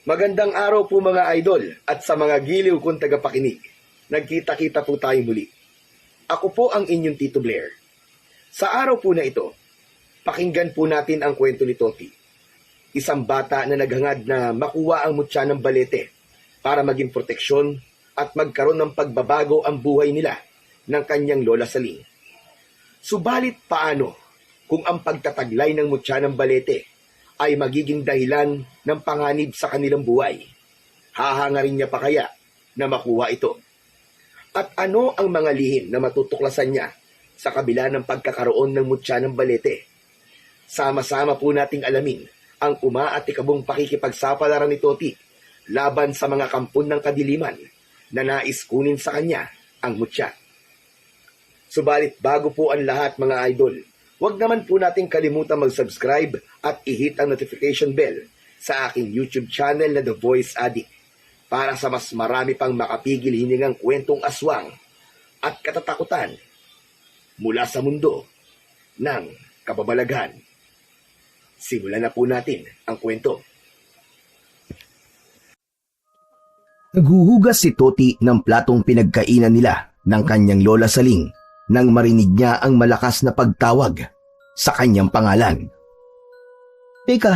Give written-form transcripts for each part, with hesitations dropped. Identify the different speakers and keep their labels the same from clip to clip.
Speaker 1: Magandang araw po mga idol at sa mga giliw kong tagapakinig. Nagkita-kita po tayo muli. Ako po ang inyong Tito Blair. Sa araw po na ito, pakinggan po natin ang kwento ni Toti. Isang bata na naghangad na makuha ang mutya ng balete para maging proteksyon at magkaroon ng pagbabago ang buhay nila ng kanyang lola Saling. Subalit paano kung ang pagtataglay ng mutya ng balete ay magiging dahilan ng panganib sa kanilang buhay? Hahangarin niya pa kaya na makuha ito? At ano ang mga lihim na matutuklasan niya sa kabila ng pagkakaroon ng mutya ng balete? Sama-sama po nating alamin ang umaatikabong pakikipagsapalaran ni Toti laban sa mga kampon ng kadiliman na nais kunin sa kanya ang mutya. Subalit bago po ang lahat mga idol, huwag naman po natin kalimutan mag-subscribe at i-hit ang notification bell sa aking YouTube channel na The Voice Addict para sa mas marami pang makapigil hiningang kwentong aswang at katatakutan mula sa mundo ng kababalaghan. Simulan na po natin ang kwento.
Speaker 2: Naghuhugas si Toti ng platong pinagkainan nila ng kanyang lola Saling nang marinig niya ang malakas na pagtawag sa kanyang pangalan. Teka,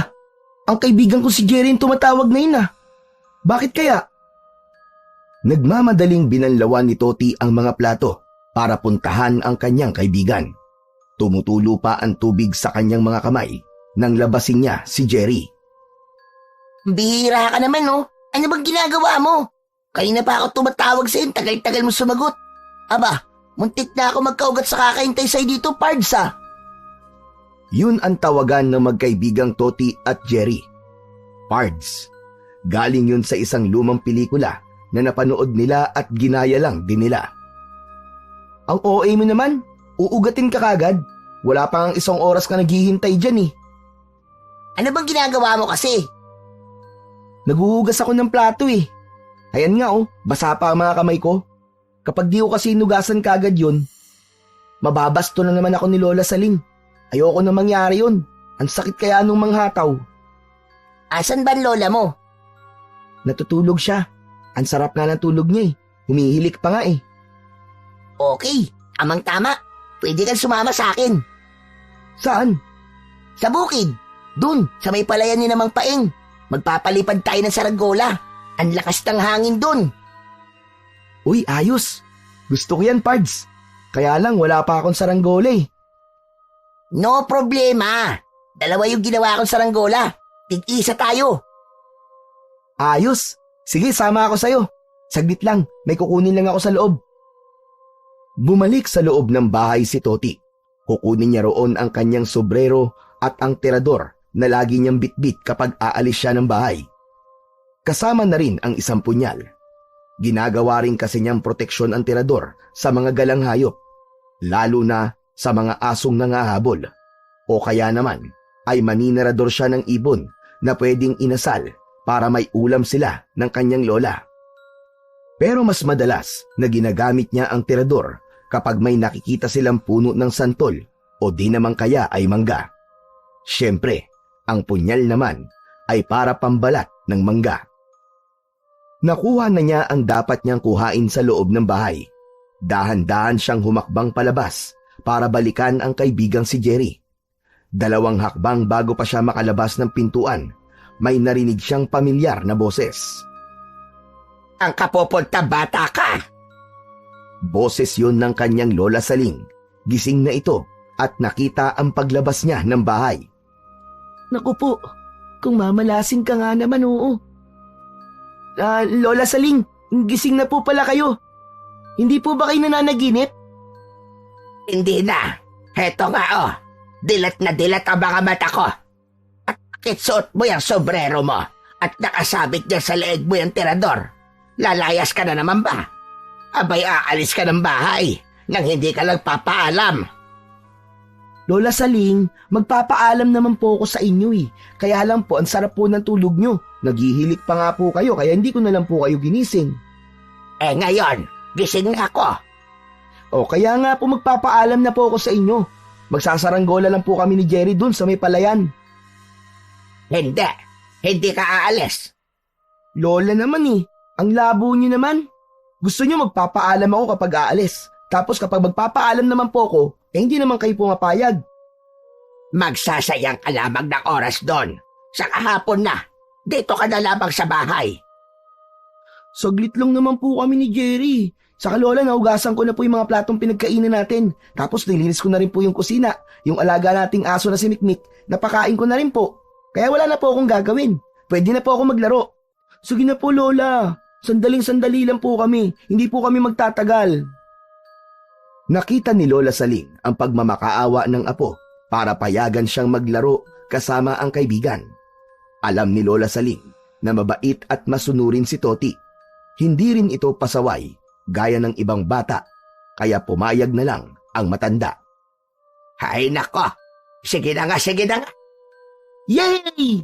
Speaker 2: ang kaibigan ko si Jerry yung tumatawag na yun ah. Bakit kaya? Nagmamadaling binanlawan ni Toti ang mga plato para puntahan ang kanyang kaibigan. Tumutulo pa ang tubig sa kanyang mga kamay nang labasin niya si Jerry.
Speaker 3: Bihira ka naman, no? Ano bang ginagawa mo? Kanina pa ako tumatawag sa'yo, tagal-tagal mo sumagot. Aba, muntik na ako magkaugat sa kakaintay sa'yo dito, Pards ah.
Speaker 2: Yun ang tawagan ng magkaibigang Toti at Jerry. Pards. Galing yun sa isang lumang pelikula na napanood nila at ginaya lang din nila. Ang OA mo naman, uugatin ka kagad. Wala pa ang 1 oras ka naghihintay dyan eh.
Speaker 3: Ano bang ginagawa mo kasi?
Speaker 2: Naghuhugas ako ng plato eh. Ayan nga oh, basa pa ang mga kamay ko. Kapag di ko kasi inugasan kagad yun, mababasto na naman ako ni Lola Saling. Ayoko na mangyari yun. Ang sakit kaya nung manghataw.
Speaker 3: Asan ba ang lola mo?
Speaker 2: Natutulog siya. Ang sarap nga ng tulog niya eh. Humihilik pa nga eh.
Speaker 3: Okay, amang tama. Pwede kang sumama sa akin.
Speaker 2: Saan?
Speaker 3: Sa bukid. Dun, sa may palayan ni Namang Paeng. Magpapalipad tayo ng saranggola. Ang lakas ng hangin dun.
Speaker 2: Uy, ayos. Gusto ko yan, Pards. Kaya lang wala pa akong saranggola eh.
Speaker 3: No problema. 2 yung ginawa kong saranggola. Tig-isa tayo.
Speaker 2: Ayos. Sige, sama ako sa'yo. Saglit lang, may kukunin lang ako sa loob. Bumalik sa loob ng bahay si Toti. Kukunin niya roon ang kanyang sobrero at ang tirador na lagi niyang bitbit kapag aalis siya ng bahay. Kasama na rin ang isang punyal. Ginagawa rin kasi niyang proteksyon ang tirador sa mga galang hayop, lalo na sa mga asong nangahabol. O kaya naman ay maninirador siya ng ibon na pwedeng inasal para may ulam sila ng kanyang lola. Pero mas madalas na ginagamit niya ang tirador kapag may nakikita silang puno ng santol o di naman kaya ay mangga. Siyempre, ang punyal naman ay para pambalat ng mangga. Nakuha na niya ang dapat niyang kuhain sa loob ng bahay. Dahan-dahan siyang humakbang palabas para balikan ang kaibigang si Jerry. 2 hakbang bago pa siya makalabas ng pintuan, may narinig siyang pamilyar na boses.
Speaker 3: Ang kapopunta bata ka.
Speaker 2: Boses yun ng kanyang lola Saling. Gising na ito at nakita ang paglabas niya ng bahay.
Speaker 4: Naku po, kung mamalasing ka nga naman oo.
Speaker 2: Lola Saling, gising na po pala kayo. Hindi po ba kayo nananaginip?
Speaker 3: Hindi na. Heto nga oh. Dilat na dilat ang mga mata ko. At kitsuot mo yung sobrero mo at nakasabit niya sa leeg mo yung tirador. Lalayas ka na naman ba? Abay aalis ka ng bahay nang hindi ka lang papaalam.
Speaker 4: Lola Saling, magpapaalam naman po ako sa inyo eh. Kaya lang po, ang sarap po ng tulog nyo.
Speaker 2: Naghihilik pa nga po kayo kaya hindi ko na lang po kayo ginising.
Speaker 3: Eh ngayon, gising na ako.
Speaker 2: O kaya nga po magpapaalam na po ako sa inyo. Magsasaranggola lang po kami ni Jerry dun sa may palayan.
Speaker 3: Hindi ka aalis.
Speaker 4: Lola naman eh. Ang labo niyo naman. Gusto niyo magpapaalam ako kapag aalis. Tapos kapag magpapaalam naman po ako, hindi naman kayo pumapayag.
Speaker 3: Magsasayang ka lamang ng oras doon. Sa kahapon na, dito ka na lamang sa bahay.
Speaker 4: Saglit lang naman po kami ni Jerry. Saka Lola, naugasan ko na po yung mga platong pinagkainan natin. Tapos nilinis ko na rin po yung kusina. Yung alaga nating aso na si Mikmik, napakain ko na rin po. Kaya wala na po akong gagawin. Pwede na po ako maglaro. Sige na po Lola. Sandaling-sandali lang po kami. Hindi po kami magtatagal.
Speaker 2: Nakita ni Lola Saling ang pagmamakaawa ng apo para payagan siyang maglaro kasama ang kaibigan. Alam ni Lola Saling na mabait at masunurin si Toti. Hindi rin ito pasaway gaya ng ibang bata, kaya pumayag na lang ang matanda.
Speaker 3: Hay nako, sige na nga.
Speaker 4: Yay!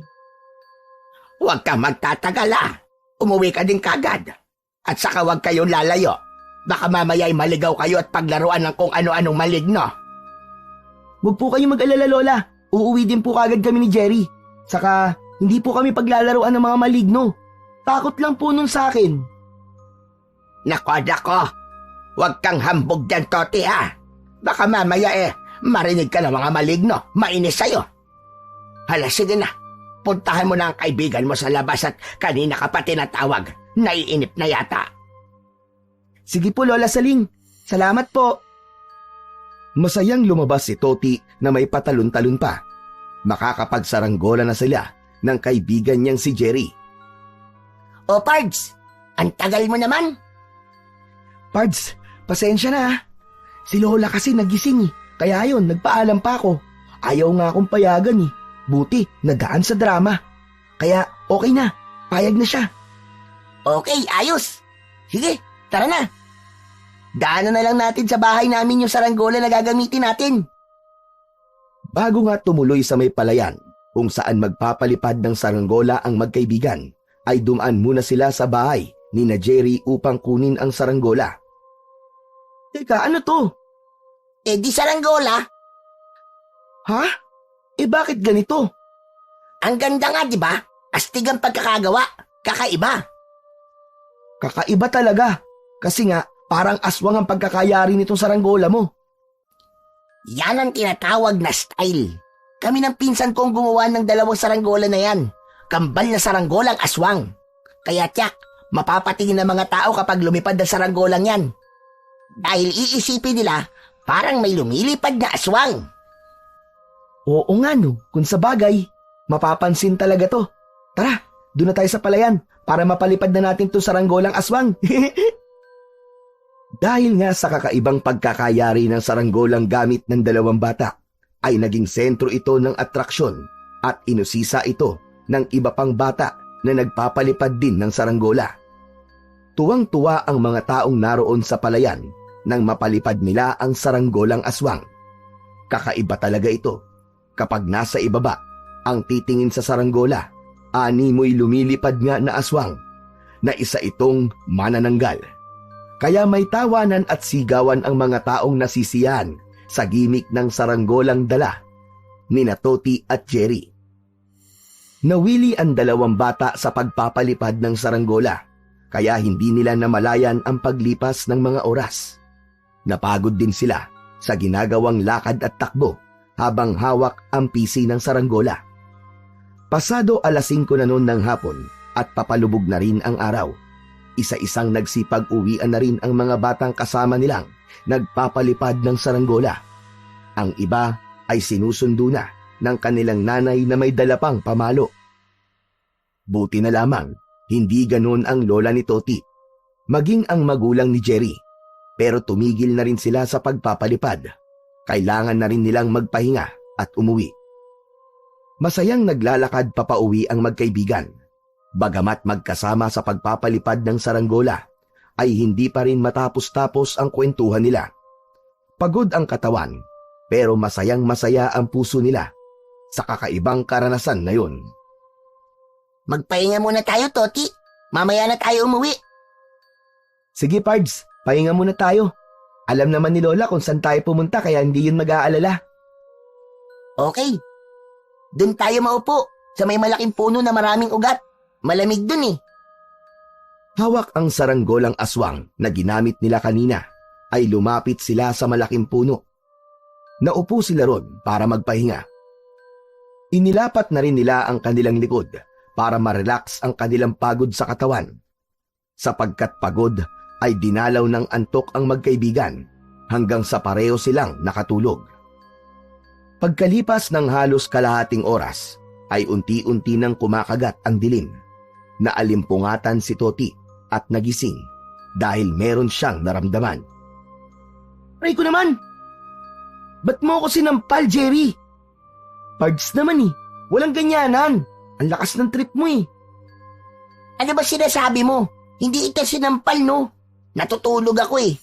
Speaker 3: Huwag kang magtatagal Umuwi ka din kagad. At saka huwag kayong lalayo. Baka mamaya'y maligaw kayo at paglaruan ng kung ano-anong maligno.
Speaker 4: Huwag po kayong mag-alala Lola. Uuwi din po kagad kami ni Jerry. Saka hindi po kami paglalaruan ng mga maligno. Takot lang po nun sa akin.
Speaker 3: Nako, huwag kang hambog dyan, Toti Baka mamaya marinig ka ng mga maligno. Mainis sa'yo. Hala, sige na. Puntahan mo na ang kaibigan mo sa labas at kanina ka pa tinatawag. Naiinip na yata.
Speaker 4: Sige po Lola Saling. Salamat po.
Speaker 2: Masayang lumabas si Toti na may patalon-talon pa. Makakapagsaranggola na sila ng kaibigan niyang si Jerry.
Speaker 3: O Pards, ang tagal mo naman.
Speaker 4: Pards, pasensya na Si Lola kasi nagising Kaya yun, nagpaalam pa ako. Ayaw nga akong payagan Buti, nagaan sa drama. Kaya okay na, payag na siya.
Speaker 3: Okay, ayos. Sige, tara na. Daanan na lang natin sa bahay namin yung saranggola na gagamitin natin.
Speaker 2: Bago nga tumuloy sa may palayan, kung saan magpapalipad ng saranggola ang magkaibigan, ay dumaan muna sila sa bahay ni na Jerry upang kunin ang saranggola.
Speaker 4: Teka, ano to?
Speaker 3: Di saranggola.
Speaker 4: Ha? Bakit ganito?
Speaker 3: Ang ganda nga, di ba? Astig ang pagkakagawa. Kakaiba.
Speaker 4: Kakaiba talaga. Kasi nga, parang aswang ang pagkakayari nitong saranggola mo.
Speaker 3: Yan ang tinatawag na style. Kami ng pinsan kong gumawa ng dalawang saranggola na yan. Kambal na saranggolang aswang. Kaya tiyak, mapapatingin ng mga tao kapag lumipad ang saranggolang yan. Dahil iisipin nila, parang may lumilipad na aswang.
Speaker 4: Oo nga no, kung sa bagay, mapapansin talaga to. Tara, doon na tayo sa palayan para mapalipad na natin itong saranggolang aswang.
Speaker 2: Dahil nga sa kakaibang pagkakayari ng saranggolang gamit ng dalawang bata, ay naging sentro ito ng atraksyon at inusisa ito ng iba pang bata na nagpapalipad din ng saranggola. Tuwang-tuwa ang mga taong naroon sa palayan nang mapalipad nila ang saranggolang aswang. Kakaiba talaga ito. Kapag nasa ibaba, ang titingin sa saranggola, animoy lumilipad nga na aswang, na isa itong manananggal. Kaya may tawanan at sigawan ang mga taong nasisiyahan sa gimik ng saranggolang dala ni na Toti at Jerry. Nawili ang dalawang bata sa pagpapalipad ng saranggola, kaya hindi nila namalayan ang paglipas ng mga oras. Napagod din sila sa ginagawang lakad at takbo habang hawak ang pisi ng saranggola. Pasado 5:00 na noon ng hapon at papalubog na rin ang araw. Isa-isang nagsipag-uwian na rin ang mga batang kasama nilang nagpapalipad ng saranggola. Ang iba ay sinusundo na ng kanilang nanay na may dala pang pamalo. Buti na lamang, hindi ganon ang lola ni Toti, maging ang magulang ni Jerry, pero tumigil na rin sila sa pagpapalipad. Kailangan na rin nilang magpahinga at umuwi. Masayang naglalakad papauwi ang magkaibigan. Bagamat magkasama sa pagpapalipad ng saranggola, ay hindi pa rin matapos-tapos ang kwentuhan nila. Pagod ang katawan, pero masayang-masaya ang puso nila sa kakaibang karanasan na yun.
Speaker 3: Magpahinga muna tayo, Toti. Mamaya na tayo umuwi.
Speaker 4: Sige Pards, pahinga muna tayo. Alam naman ni Lola kung saan tayo pumunta kaya hindi yun mag-aalala.
Speaker 3: Okay. Doon tayo maupo sa may malaking puno na maraming ugat. Malamig dun
Speaker 2: Hawak ang saranggolang aswang na ginamit nila kanina ay lumapit sila sa malaking puno. Naupo sila ron para magpahinga. Inilapat na rin nila ang kanilang likod para ma-relax ang kanilang pagod sa katawan. Sapagkat pagod ay dinalaw ng antok ang magkaibigan hanggang sa pareho silang nakatulog. Pagkalipas ng halos kalahating oras ay unti-unti nang kumakagat ang dilim. Naalimpungatan si Toti at nagising dahil meron siyang naramdaman.
Speaker 4: Aray ko naman! Ba't mo ako sinampal, Jerry? Pards naman eh. Walang ganyanan. Ang lakas ng trip mo eh.
Speaker 3: Ano ba sinasabi mo? Hindi ita sinampal, no? Natutulog ako eh.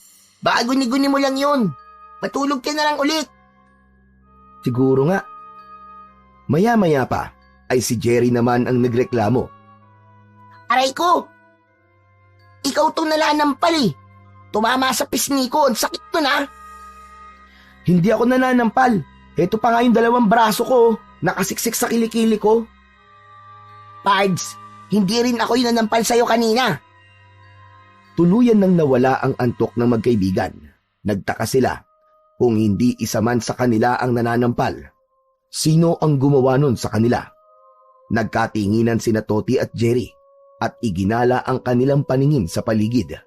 Speaker 3: Baka guni-guni mo lang yun. Matulog ka na lang ulit.
Speaker 2: Siguro nga. Maya-maya pa ay si Jerry naman ang nagreklamo.
Speaker 3: Aray ko! Ikaw tong nalanampal eh. Tumama sa pisngi ko. Ang sakit to na.
Speaker 4: Hindi ako nananampal. Ito pa nga yung 2 braso ko. Nakasiksik sa kilikili ko.
Speaker 3: Pards, hindi rin ako yung nanampal sa'yo kanina.
Speaker 2: Tuluyan nang nawala ang antok ng magkaibigan. Nagtaka sila kung hindi isa man sa kanila ang nananampal. Sino ang gumawa nun sa kanila? Nagkatinginan sina Toti at Jerry at iginala ang kanilang paningin sa paligid.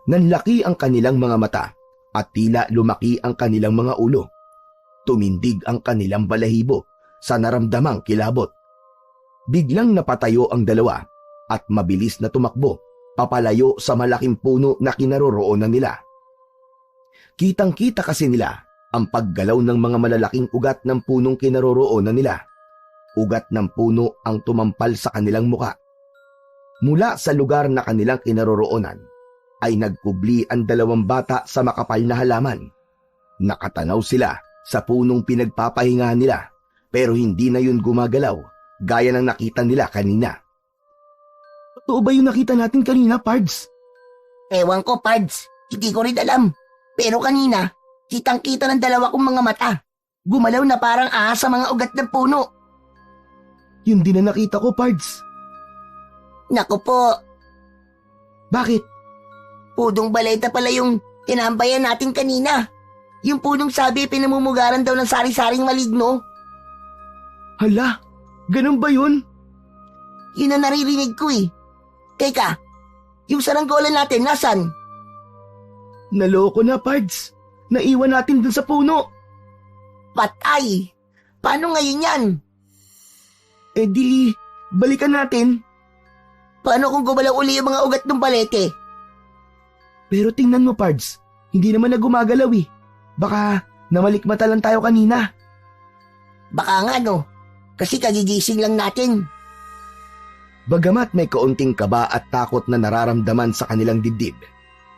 Speaker 2: Nanlaki ang kanilang mga mata at tila lumaki ang kanilang mga ulo. Tumindig ang kanilang balahibo sa naramdamang kilabot. Biglang napatayo ang dalawa at mabilis na tumakbo papalayo sa malaking puno na kinaroroonan nila. Kitang-kita kasi nila ang paggalaw ng mga malalaking ugat ng punong kinaroroonan nila. Ugat ng puno ang tumampal sa kanilang muka. Mula sa lugar na kanilang kinaroroonan ay nagkubli ang 2 bata sa makapal na halaman. Nakatanaw sila sa punong pinagpapahingahan nila pero hindi na yun gumagalaw gaya ng nakita nila kanina.
Speaker 4: Totoo ba yung nakita natin kanina, Pards?
Speaker 3: Ewan ko, Pards. Hindi ko rin alam. Pero kanina, kitang-kita ng 2 kong mga mata. Gumalaw na parang ahas sa mga ugat ng puno.
Speaker 4: Yun din na nakita ko, Pards.
Speaker 3: Naku po,
Speaker 4: Bakit?
Speaker 3: pudong baleta pala yung tinambayan natin kanina. Yung punong sabi pinamumugaran daw ng sari-saring maligno.
Speaker 4: Hala, ganun ba yun?
Speaker 3: Yun ang naririnig ko eh. Teka, yung saranggola natin, nasan?
Speaker 4: Naloko na, Pards. Naiwan natin dun sa puno.
Speaker 3: Patay! Paano ngayon yan?
Speaker 4: Eh di, balikan natin.
Speaker 3: Paano kung gumalaw uli yung mga ugat ng balete?
Speaker 4: Pero tingnan mo, Pards. Hindi naman na gumagalaw eh. Baka namalikmata lang tayo kanina.
Speaker 3: Baka nga no, kasi kagigising lang natin.
Speaker 2: Bagamat may kaunting kaba at takot na nararamdaman sa kanilang dibdib,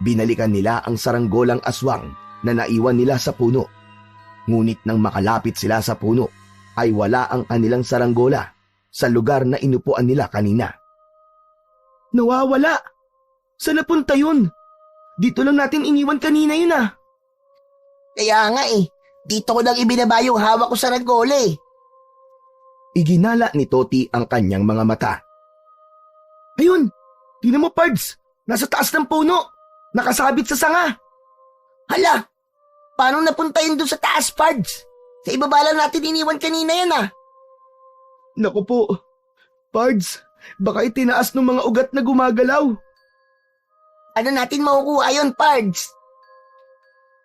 Speaker 2: binalikan nila ang saranggolang aswang na naiwan nila sa puno. Ngunit nang makalapit sila sa puno, ay wala ang kanilang saranggola sa lugar na inupuan nila kanina.
Speaker 4: Nawawala. Saan napunta yun? Dito lang natin iniwan kanina yun ah.
Speaker 3: Kaya nga eh, dito ko lang ibinaba yung hawak ko sa ranggola eh.
Speaker 2: Iginala ni Toti ang kanyang mga mata.
Speaker 4: Ayun, tingnan mo, Pards. Nasa taas ng puno. Nakasabit sa sanga.
Speaker 3: Hala, paano napunta yun doon sa taas, Pards? Sa ibaba lang natin iniwan kanina yan ah.
Speaker 4: Naku po, Pards. Baka itinaas ng mga ugat na gumagalaw.
Speaker 3: Ano natin makukuha yun, Pards?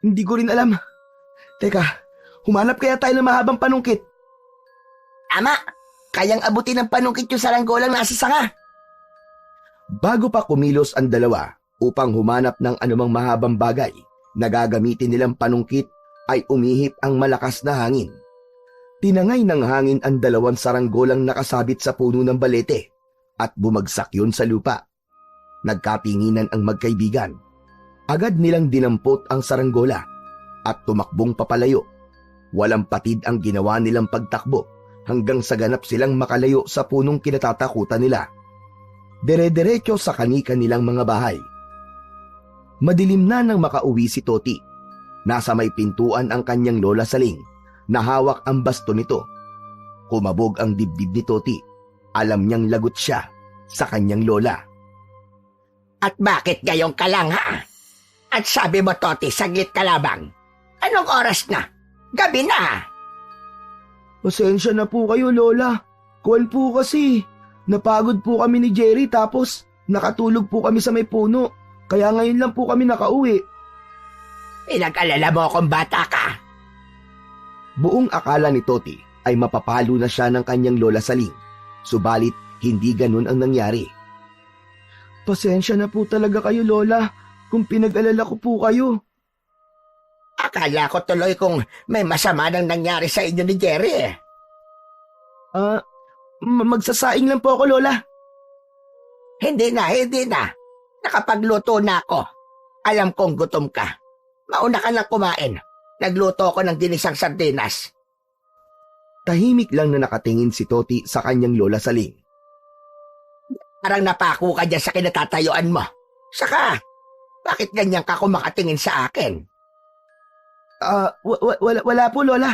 Speaker 4: Hindi ko rin alam. Teka, humanap kaya tayo ng mahabang panungkit.
Speaker 3: Tama, kayang abutin ng panungkit yung saranggolang nasa sanga.
Speaker 2: Bago pa kumilos ang dalawa upang humanap ng anumang mahabang bagay na gagamitin nilang panungkit ay umihip ang malakas na hangin. Tinangay ng hangin ang 2 saranggolang nakasabit sa puno ng balete at bumagsak yun sa lupa. Nagkatinginan ang magkaibigan. Agad nilang dinampot ang saranggola at tumakbong papalayo. Walang patid ang ginawa nilang pagtakbo hanggang sa ganap silang makalayo sa punong kinatatakutan nila. Dere-derecho sa kani-kanilang mga bahay. Madilim na nang makauwi si Toti. Nasa may pintuan ang kanyang lola Saling na hawak ang baston nito. Kumabog ang dibdib ni Toti. Alam niyang lagot siya sa kanyang lola.
Speaker 3: At bakit ngayon ka lang, ha? At sabi mo, Toti, saglit ka lamang. Anong oras na? Gabi na.
Speaker 4: Pasensya na po kayo, Lola. Call po kasi. Napagod po kami ni Jerry tapos nakatulog po kami sa may puno. Kaya ngayon lang po kami nakauwi.
Speaker 3: Pinag-alala mo akong bata ka.
Speaker 2: Buong akala ni Toti ay mapapalo na siya ng kanyang lola Saling. Subalit, hindi ganun ang nangyari.
Speaker 4: Pasensya na po talaga kayo, Lola, kung pinag-alala ko po kayo.
Speaker 3: Akala ko tuloy kung may masama nang nangyari sa inyo ni Jerry eh.
Speaker 4: Magsasaing lang po ako, Lola.
Speaker 3: Hindi na. Nakapagluto na ako. Alam kong gutom ka. Mauna ka lang kumain. Nagluto ako ng ginisang sardinas.
Speaker 2: Tahimik lang na nakatingin si Toti sa kanyang lola Saling.
Speaker 3: Parang napako ka dyan sa kinatatayuan mo. Saka, bakit ganyan ka kung makatingin sa akin?
Speaker 4: Wala po, Lola.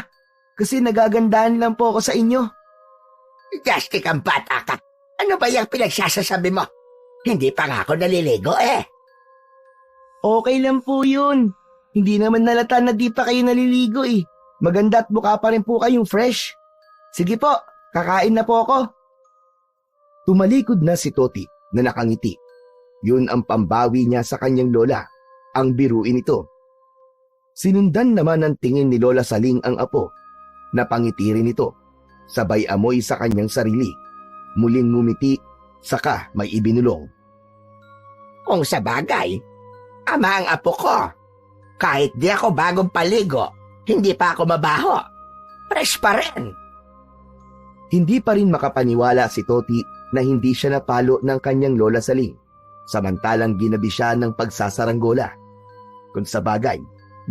Speaker 4: Kasi nagagandahan lang po ako sa inyo.
Speaker 3: Justic ang bata ka. Ano ba yung pinagsasasabi mo? Hindi pa nga ako naliligo eh.
Speaker 4: Okay lang po yun. Hindi naman nalata na di pa kayo naliligo eh. Maganda at mukha pa rin po kayong fresh. Sige po, kakain na po ako.
Speaker 2: Tumalikod na si Toti na nakangiti. Yun ang pambawi niya sa kanyang lola, ang biruin ito. Sinundan naman ng tingin ni Lola Saling ang apo. Napangiti rin ito, sabay amoy sa kanyang sarili. Muling ngumiti, saka may ibinulong.
Speaker 3: Kung sa bagay, ama ang apo ko. Kahit di ako bagong paligo, hindi pa ako mabaho. Fresh pa rin.
Speaker 2: Hindi pa rin makapaniwala si Toti na hindi siya napalo ng kanyang Lola Saling, samantalang ginabi siya ng pagsasaranggola. Kung sa bagay,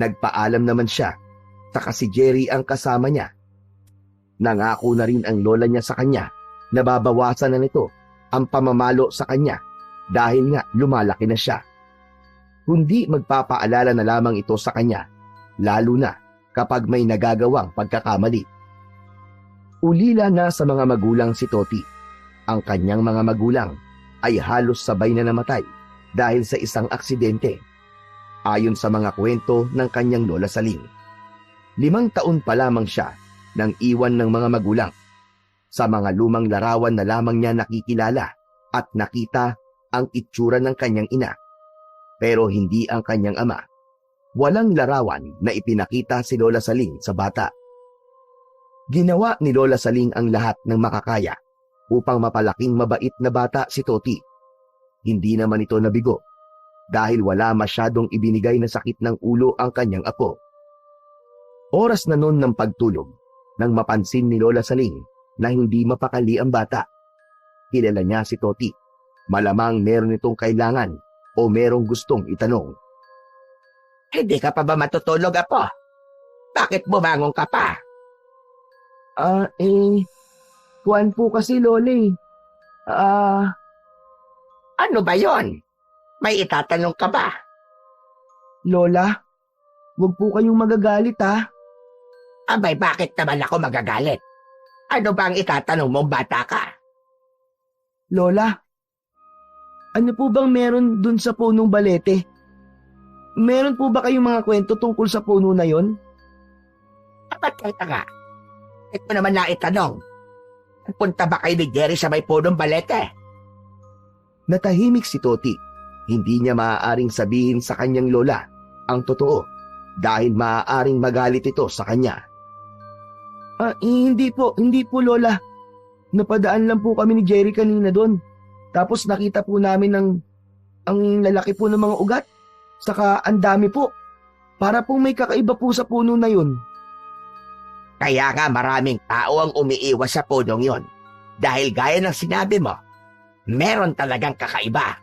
Speaker 2: nagpaalam naman siya, saka si Jerry ang kasama niya. Nangako na rin ang lola niya sa kanya na babawasan na nito ang pamamalo sa kanya dahil nga lumalaki na siya. Kundi magpapaalala na lamang ito sa kanya, lalo na kapag may nagagawang pagkakamali. Ulila na sa mga magulang si Toti. Ang kanyang mga magulang ay halos sabay na namatay dahil sa isang aksidente. Ayon sa mga kwento ng kanyang Lola Saling, 5 taon pa lamang siya nang iwan ng mga magulang. Sa mga lumang larawan na lamang niya nakikilala at nakita ang itsura ng kanyang ina. Pero hindi ang kanyang ama. Walang larawan na ipinakita si Lola Saling sa bata. Ginawa ni Lola Saling ang lahat ng makakaya upang mapalaking mabait na bata si Toti. Hindi naman ito nabigo dahil wala masyadong ibinigay na sakit ng ulo ang kanyang apo. Oras na noon ng pagtulog nang mapansin ni Lola Saling na hindi mapakali ang bata. Kilala niya si Toti. Malamang meron itong kailangan o merong gustong itanong.
Speaker 3: Hindi ka pa ba matutulog, apo? Bakit bumangon ka pa?
Speaker 4: Kuwan po kasi, Lola eh.
Speaker 3: Ano ba yon? May itatanong ka ba?
Speaker 4: Lola, huwag po kayong magagalit ha.
Speaker 3: Abay, bakit naman ako magagalit? Ano ba ang itatanong mong bata ka?
Speaker 4: Lola, ano po bang meron dun sa punong balete? Meron po ba kayong mga kwento tungkol sa puno na yon?
Speaker 3: Dapat kita nga. Ito naman na itanong. Punta ba kayo ni Jerry sa may punong balete?
Speaker 2: Natahimik si Toti. Hindi niya maaaring sabihin sa kanyang lola ang totoo dahil maaaring magalit ito sa kanya.
Speaker 4: Hindi po Lola. Napadaan lang po kami ni Jerry kanina doon. Tapos nakita po namin ang lalaki po ng mga ugat. Saka ang dami po. Para pong may kakaiba po sa puno na yun.
Speaker 3: Kaya nga maraming tao ang umiiwas sa punong yon. Dahil gaya ng sinabi mo, meron talagang kakaiba.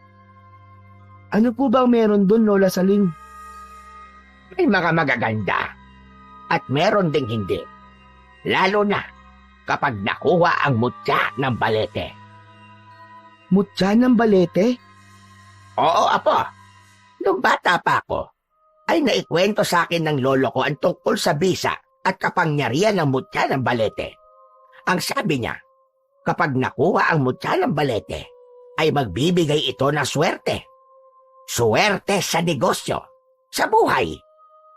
Speaker 4: Ano po ba ang meron doon, Lola Saling?
Speaker 3: May mga magaganda. At meron ding hindi. Lalo na kapag nakuha ang mutya ng balete.
Speaker 4: Mutya ng balete?
Speaker 3: Oo, apo. Nung bata pa ako, ay naikwento sa akin ng lolo ko ang tungkol sa bisa at kapangyarihan ng mutya ng balete. Ang sabi niya, kapag nakuha ang mutya ng balete, ay magbibigay ito ng swerte. Suwerte sa negosyo, sa buhay,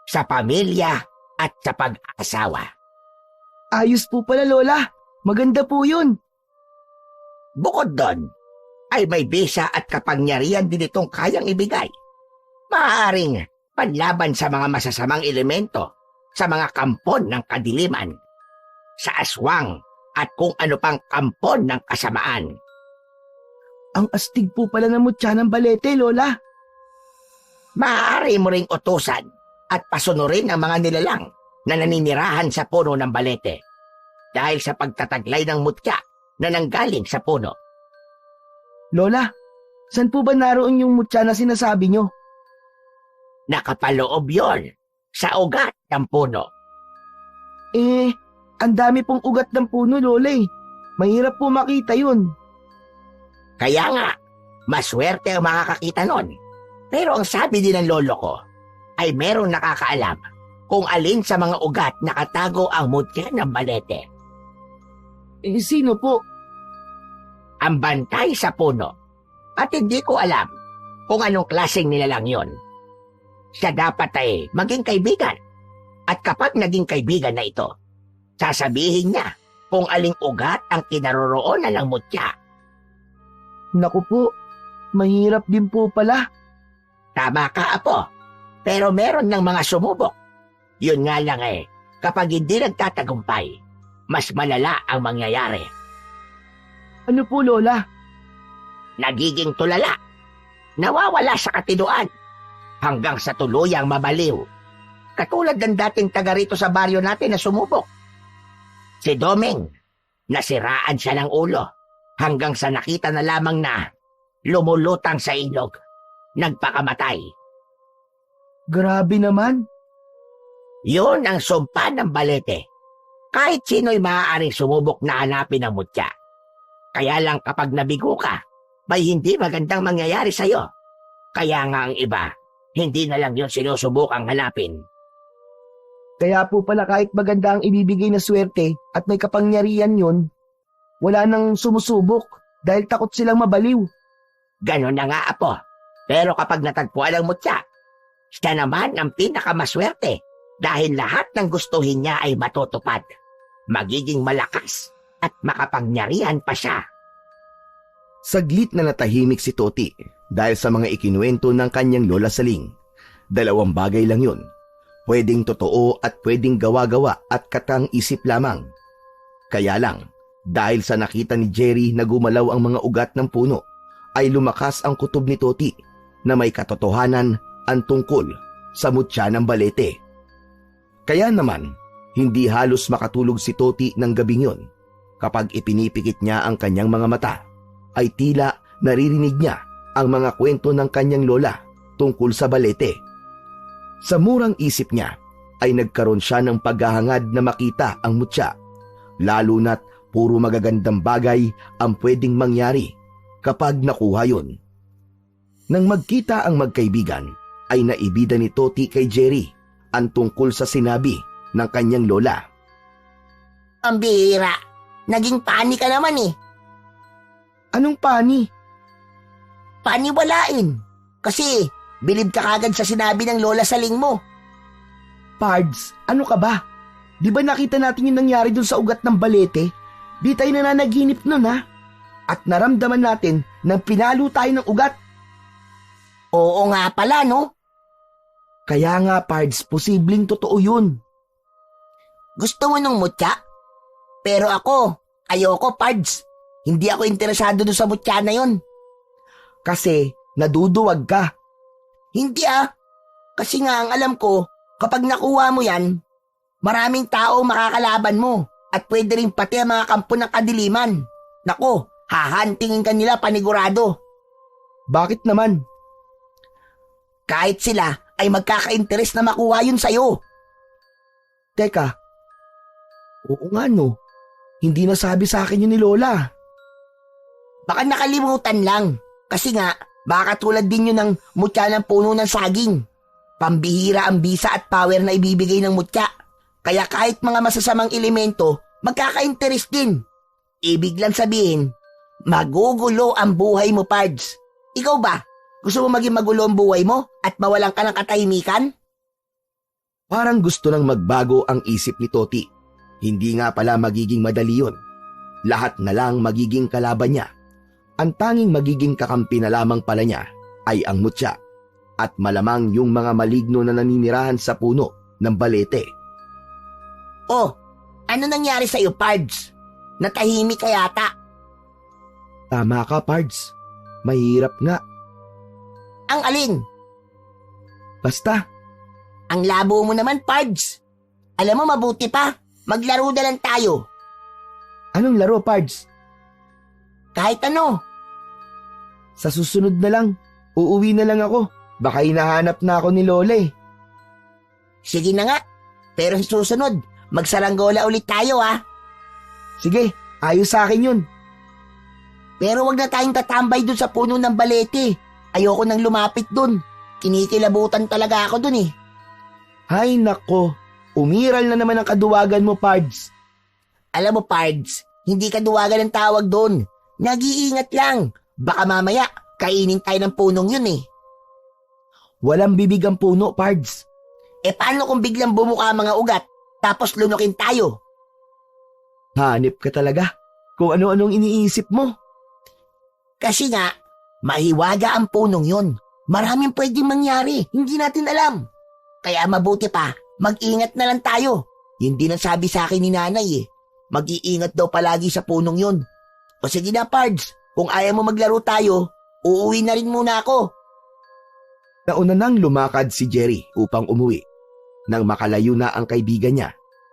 Speaker 3: sa pamilya at sa pag-asawa.
Speaker 4: Ayos po pala, Lola. Maganda po yun.
Speaker 3: Bukod doon, ay may bisa at kapangyarihan din itong kayang ibigay. Maaaring panlaban sa mga masasamang elemento, sa mga kampon ng kadiliman, sa aswang at kung ano pang kampon ng kasamaan.
Speaker 4: Ang astig po pala ng mutya ng balete, Lola.
Speaker 3: Maaari mo ring utusan at pasunurin ang mga nilalang na naninirahan sa puno ng balete dahil sa pagtataglay ng mutya na nanggaling sa puno.
Speaker 4: Lola, saan po ba naroon yung mutya na sinasabi nyo?
Speaker 3: Nakapaloob yon sa ugat ng puno.
Speaker 4: Ang dami pong ugat ng puno, Lola eh. Mahirap po makita yun.
Speaker 3: Kaya nga, maswerte ang makakakita nun. Pero ang sabi din ng lolo ko ay merong nakakaalam kung alin sa mga ugat nakatago ang mutya ng balete.
Speaker 4: Sino po?
Speaker 3: Ang bantay sa puno. At hindi ko alam kung anong klaseng nilalang yon. Siya dapat ay maging kaibigan. At kapag naging kaibigan na ito, sasabihin niya kung aling ugat ang kinaroroonan ng mutya.
Speaker 4: Naku po, mahirap din po pala.
Speaker 3: Tama ka, Apo. Pero meron ng mga sumubok. Yun nga lang kapag hindi nagtatagumpay, mas malala ang mangyayari.
Speaker 4: Ano po, Lola?
Speaker 3: Nagiging tulala. Nawawala sa katinuan. Hanggang sa tuluyang mabaliw. Katulad ng dating taga rito sa baryo natin na sumubok. Si Doming, nasiraan siya ng ulo. Hanggang sa nakita na lamang na lumulutang sa ilog. Nagpakamatay.
Speaker 4: Grabe naman.
Speaker 3: Yun ang sumpa ng balete. Kahit sino'y maaaring sumubok na hanapin ang mutya. Kaya lang kapag nabigo ka, may hindi magandang mangyayari sa'yo. Kaya nga ang iba, hindi na lang yun sinusubukang hanapin.
Speaker 4: Kaya po pala kahit maganda ang ibibigay na swerte at may kapangyarihan yun, wala nang sumusubok dahil takot silang mabaliw.
Speaker 3: Ganon na nga, Apo. Pero kapag natagpuan ang mutya, siya naman ang pinakamaswerte dahil lahat ng gustuhin niya ay matutupad. Magiging malakas at makapangyarihan pa siya.
Speaker 2: Saglit na natahimik si Toti dahil sa mga ikinuwento ng kanyang lola Saling. Dalawang bagay lang yun. Pwedeng totoo at pwedeng gawa-gawa at katang-isip lamang. Kaya lang, dahil sa nakita ni Jerry na gumalaw ang mga ugat ng puno, ay lumakas ang kutob ni Toti na may katotohanan ang tungkol sa mutya ng balete. Kaya naman, hindi halos makatulog si Toti ng gabing yun. Kapag ipinipikit niya ang kanyang mga mata, ay tila naririnig niya ang mga kwento ng kanyang lola tungkol sa balete. Sa murang isip niya, ay nagkaroon siya ng paghahangad na makita ang mutya, lalo na't puro magagandang bagay ang pwedeng mangyari kapag nakuha yun. Nang magkita ang magkaibigan, ay naibida ni Toti kay Jerry ang tungkol sa sinabi ng kanyang lola.
Speaker 3: Ang bihira. Naging pani ka naman eh.
Speaker 4: Anong pani?
Speaker 3: Paniwalain. Kasi bilib ka kagad sa sinabi ng lola Saling mo.
Speaker 4: Pards, ano ka ba? Di ba nakita natin yung nangyari dun sa ugat ng balete? Di tayo nananaginip nun ha? At naramdaman natin nang pinalo tayo ng ugat.
Speaker 3: Oo nga pala, no?
Speaker 4: Kaya nga, Pards, posibleng totoo yun.
Speaker 3: Gusto mo ng mutya? Pero ako, ayoko, Pards. Hindi ako interesado doon sa mutya na yun.
Speaker 4: Kasi naduduwag ka.
Speaker 3: Hindi Kasi nga ang alam ko, kapag nakuha mo yan, maraming tao makakalaban mo at pwede rin pati ang mga kampo ng kadiliman. Nako, hahantingin ka nila panigurado.
Speaker 4: Bakit naman?
Speaker 3: Kahit sila ay magkaka-interes na makuha yun sa'yo.
Speaker 4: Teka, oo nga no, hindi nasabi sa akin yun ni Lola.
Speaker 3: Baka nakalimutan lang. Kasi nga, baka tulad din yun ng mutya ng puno ng saging. Pambihira ang bisa at power na ibibigay ng mutya. Kaya kahit mga masasamang elemento, magkaka-interest din. Ibig lang sabihin, magugulo ang buhay mo, Pards. Ikaw ba? Gusto mo maging magulo ang buhay mo at mawalan ka ng katahimikan?
Speaker 2: Parang gusto nang magbago ang isip ni Toti. Hindi nga pala magiging madali yun. Lahat na lang magiging kalaban niya. Ang tanging magiging kakampi na lamang pala niya ay ang mutya at malamang yung mga maligno na naninirahan sa puno ng balete.
Speaker 3: Oh, ano nangyari sa'yo, Pards? Natahimik ka yata.
Speaker 2: Tama ka, Pards. Mahirap nga.
Speaker 3: Ang alin?
Speaker 2: Basta,
Speaker 3: Ang labo mo naman, Pards. Alam mo, mabuti pa. Maglaro na lang tayo.
Speaker 2: anong laro, Pards?
Speaker 3: Kahit ano.
Speaker 2: Sa susunod na lang, uuwi na lang ako. Baka hinahanap na ako ni Lola eh.
Speaker 3: Sige na nga. Pero sa susunod, magsaranggola ulit tayo ah.
Speaker 2: Sige, ayos sa akin yun.
Speaker 3: Pero wag na tayong tatambay dun sa puno ng balete. Ayoko nang lumapit dun. Kinikilabutan talaga ako dun eh.
Speaker 2: Hay nako, umiral na naman ang kaduwagan mo, Pards.
Speaker 3: Alam mo, Pards, hindi kaduwagan ang tawag doon. Nag-iingat lang. Baka mamaya, kainin tayo ng punong yun eh.
Speaker 2: Walang bibig ang puno, Pards.
Speaker 3: E paano kung biglang bumuka ang mga ugat, tapos lunukin tayo?
Speaker 2: Hanip ka talaga kung ano-anong iniisip mo.
Speaker 3: Kasi nga, mahiwaga ang punong yun. Maraming pwedeng mangyari, hindi natin alam. Kaya mabuti pa, mag-ingat na lang tayo. Yun din ang sabi sa akin ni nanay eh. Mag-iingat daw palagi sa punong yun. O sige na, Pards, kung ayaw mo maglaro tayo, uuwi na rin muna ako.
Speaker 2: Nauna nang lumakad si Jerry upang umuwi. Nang makalayo na ang kaibigan niya,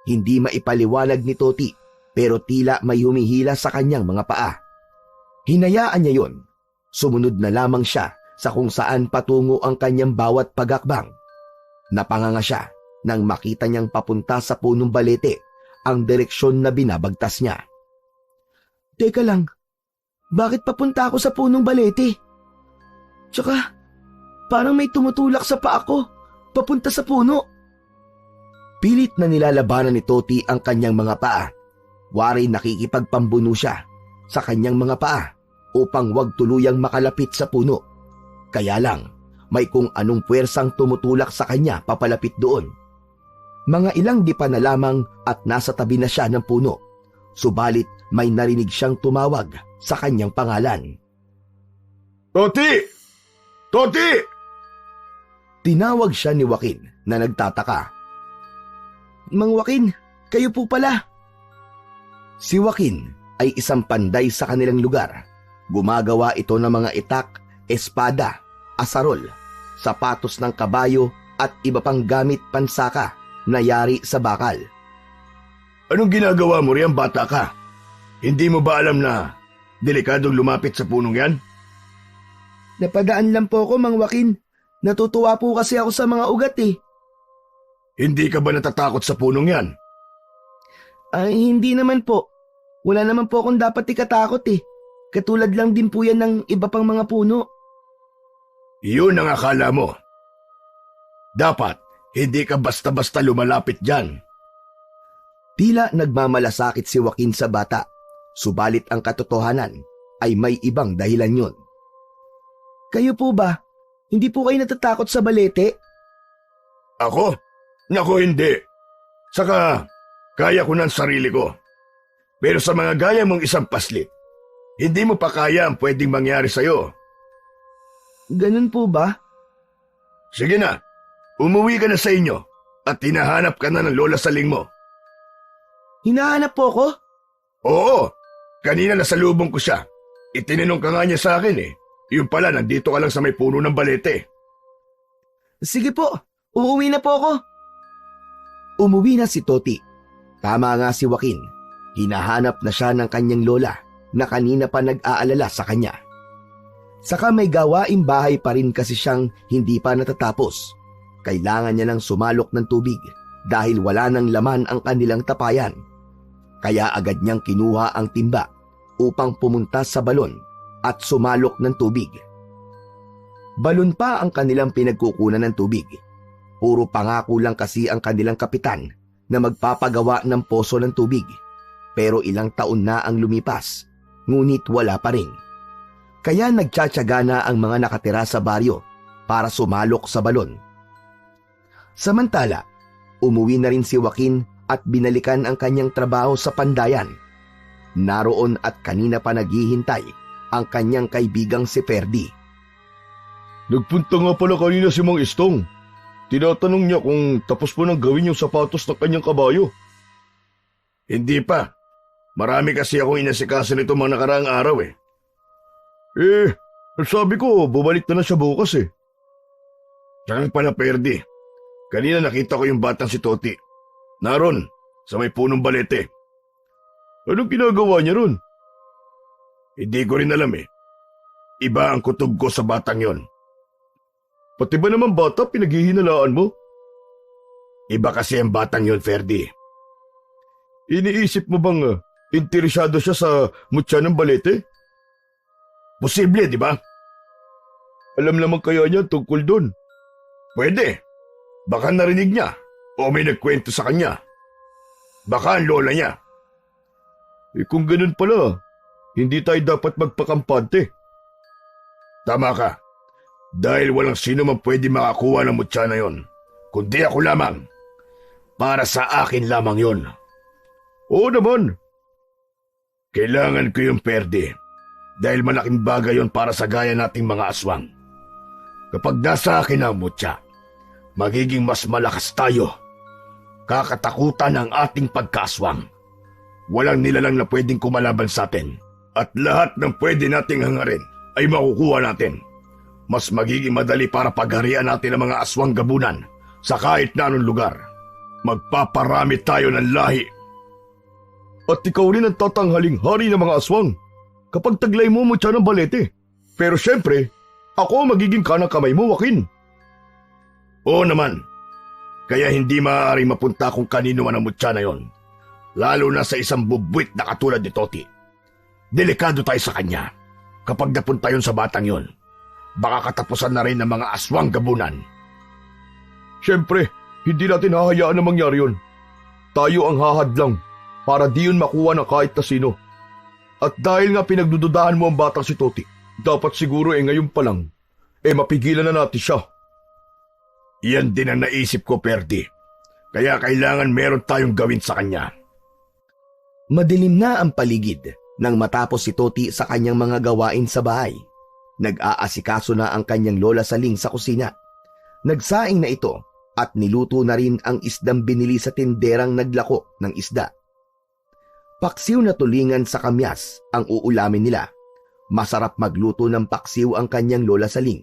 Speaker 2: hindi maipaliwanag ni Toti pero tila may humihila sa kanyang mga paa. Hinayaan niya yon. Sumunod na lamang siya sa kung saan patungo ang kanyang bawat pagakbang. Napanganga siya nang makita niyang papunta sa punong balete ang direksyon na binabagtas niya. Teka lang, bakit papunta ako sa punong balete? Tsaka, parang may tumutulak sa paa ko, papunta sa puno. Pilit na nilalabanan ni Toti ang kanyang mga paa. Wari nakikipagpambuno siya sa kanyang mga paa upang wag tuluyang makalapit sa puno. Kaya lang, may kung anong puwersang tumutulak sa kanya papalapit doon. Mga ilang dipa na lamang at nasa tabi na siya ng puno. Subalit may narinig siyang tumawag sa kanyang pangalan.
Speaker 1: Toti! Toti!
Speaker 2: Tinawag siya ni Joaquin na nagtataka.
Speaker 4: Mang Joaquin, kayo po pala.
Speaker 2: Si Joaquin ay isang panday sa kanilang lugar. Gumagawa ito ng mga itak, espada, asarol, sapatos ng kabayo at iba pang gamit pansaka na yari sa bakal.
Speaker 1: Anong ginagawa mo riyan, bata ka? Hindi mo ba alam na delikadong lumapit sa punong yan?
Speaker 4: Napadaan lang po ako, Mang Joaquin. Natutuwa po kasi ako sa mga ugat eh.
Speaker 1: Hindi ka ba natatakot sa punong yan?
Speaker 4: Ay, hindi naman po. Wala naman po akong dapat ikatakot eh. Katulad lang din po yan ng iba pang mga puno.
Speaker 1: Iyon ang akala mo. Dapat, hindi ka basta-basta lumalapit dyan.
Speaker 2: Tila nagmamalasakit si Joaquin sa bata, subalit ang katotohanan ay may ibang dahilan yun.
Speaker 4: Kayo po ba? Hindi po kayo natatakot sa balete?
Speaker 1: Ako? Naku, hindi. Saka, kaya ko ng sarili ko. Pero sa mga gaya mong isang paslit, hindi mo pa kaya ang pwedeng mangyari sa'yo.
Speaker 4: Ganun po ba?
Speaker 1: Sige na, umuwi ka na sa inyo at hinahanap ka na ng lola saling mo.
Speaker 4: Hinahanap po ako?
Speaker 1: Oo, kanina nasalubong ko siya. Itinanong ka nga niya sa akin eh. Yung pala, nandito ka lang sa may puno ng balete.
Speaker 4: Sige po, uuwi na po ako.
Speaker 2: Umuwi na si Toti. Tama nga si Joaquin. Hinahanap na siya ng kanyang lola na kanina pa nag-aalala sa kanya. Saka may gawaing bahay pa rin kasi siyang hindi pa natatapos. Kailangan niya ng sumalok ng tubig dahil wala nang laman ang kanilang tapayan. Kaya agad niyang kinuha ang timba upang pumunta sa balon at sumalok ng tubig. Balon pa ang kanilang pinagkukunan ng tubig. Puro pangako lang kasi ang kanilang kapitan na magpapagawa ng poso ng tubig. Pero ilang taon na ang lumipas, ngunit wala pa rin. Kaya nagtsatsaga na ang mga nakatira sa baryo para sumalok sa balon. Samantala, umuwi na rin si Joaquin at binalikan ang kanyang trabaho sa Pandayan. Naroon at kanina pa naghihintay ang kanyang kaibigang si Ferdy.
Speaker 5: Nagpunta nga pala kanina si Mang Istong. Tinatanong niya kung tapos po nang gawin yung sapatos ng kanyang kabayo.
Speaker 1: Hindi pa. Marami kasi akong inasikaso nito mga nakaraang araw eh.
Speaker 5: Sabi ko, bumalik na siya bukas eh.
Speaker 1: Saan pala, Perdi? Kanina nakita ko yung batang si Toti. Naroon, sa may punong balete.
Speaker 5: Anong ginagawa niya ron?
Speaker 1: Hindi ko rin alam eh. Iba ang kutob ko sa batang yon.
Speaker 5: Pati ba naman bata pinaghihinalaan mo?
Speaker 1: Iba kasi ang batang yon, Ferdi.
Speaker 5: Iniisip mo bang interesado siya sa mutya ng balete?
Speaker 1: Posible, di ba?
Speaker 5: Alam naman kaya niya tungkol doon.
Speaker 1: Pwede. Baka narinig niya o may nagkwento sa kanya. Baka ang lola niya.
Speaker 5: Kung ganun pala, hindi tayo dapat magpakampante.
Speaker 1: Tama ka. Dahil walang sino man pwede makakuha ng mutya na yon. Kundi ako lamang. Para sa akin lamang yon.
Speaker 5: Oo naman.
Speaker 1: Kailangan ko yung Perdi. Dahil malaking bagay yon para sa gaya nating mga aswang. Kapag nasa akin ang mutya, magiging mas malakas tayo. Kakatakutan ang ating pagkaaswang. Walang nilalang na pwedeng kumalaban sa atin. At lahat ng pwede nating hangarin ay makukuha natin. Mas magiging madali para pagharian natin ang mga aswang gabunan sa kahit na anong lugar. Magpaparami tayo ng lahi.
Speaker 5: At ikaw rin ang tatanghaling hari ng mga aswang kapag taglay mo mutya ng balete. Pero syempre, ako magiging kanang kamay mo, Joaquin.
Speaker 1: Oo naman. Kaya hindi maaaring mapunta kung kanino man ang mutya na yon. Lalo na sa isang bubwit na katulad ni Toti. Delikado tayo sa kanya. Kapag napunta yon sa batang yon, baka katapusan na rin ng mga aswang gabunan.
Speaker 5: Syempre, hindi natin hahayaan na mangyari yun. Tayo ang hahadlang para di yun makuha ng kahit na sino. At dahil nga pinagdududahan mo ang batang si Toti, dapat siguro ngayon pa lang, mapigilan na natin siya.
Speaker 1: Iyan din ang naisip ko, Perdi. Kaya kailangan meron tayong gawin sa kanya.
Speaker 2: Madilim na ang paligid nang matapos si Toti sa kanyang mga gawain sa bahay. Nag-aasikaso na ang kanyang lola Saling sa kusina. Nagsaing na ito at niluto na rin ang isdang binili sa tinderang naglako ng isda. Paksiw na tulingan sa kamyas ang uulamin nila. Masarap magluto ng paksiw ang kanyang lola Saling.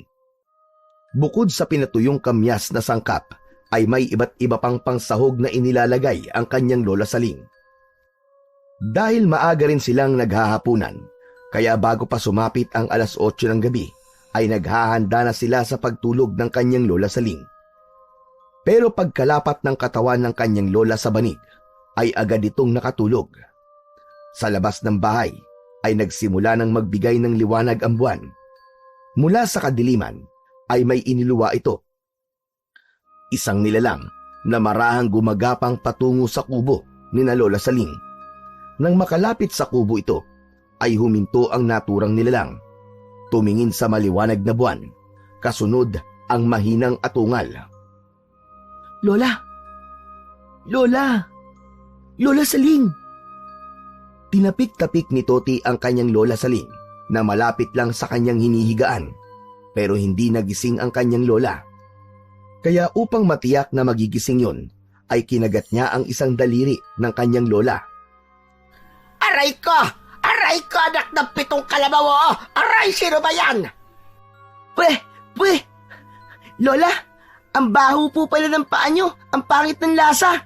Speaker 2: Bukod sa pinatuyong kamyas na sangkap, ay may iba't iba pang pangsahog na inilalagay ang kanyang lola Saling. Dahil maaga rin silang naghahapunan, kaya bago pa sumapit ang 8:00 ng gabi, ay naghahanda na sila sa pagtulog ng kanyang lola Saling. Pero pagkalapat ng katawan ng kanyang lola sa banig, ay agad itong nakatulog. Sa labas ng bahay, ay nagsimula ng magbigay ng liwanag ang buwan. Mula sa kadiliman, ay may iniluwa ito. Isang nilalang na marahang gumagapang patungo sa kubo ni na Lola Saling. Nang makalapit sa kubo ito, ay huminto ang naturang nilalang. Tumingin sa maliwanag na buwan, kasunod ang mahinang atungal.
Speaker 4: Lola! Lola! Lola Saling!
Speaker 2: Tinapik-tapik ni Toti ang kanyang Lola Saling na malapit lang sa kanyang hinihigaan, pero hindi nagising ang kanyang lola. Kaya upang matiyak na magigising yon, ay kinagat niya ang isang daliri ng kanyang lola.
Speaker 3: Aray ko! Aray ko, anak ng 7 kalabaw! Aray, sino ba yan?
Speaker 4: Pwe! Lola, ang baho po pala ng paa nyo. Ang pangit ng lasa.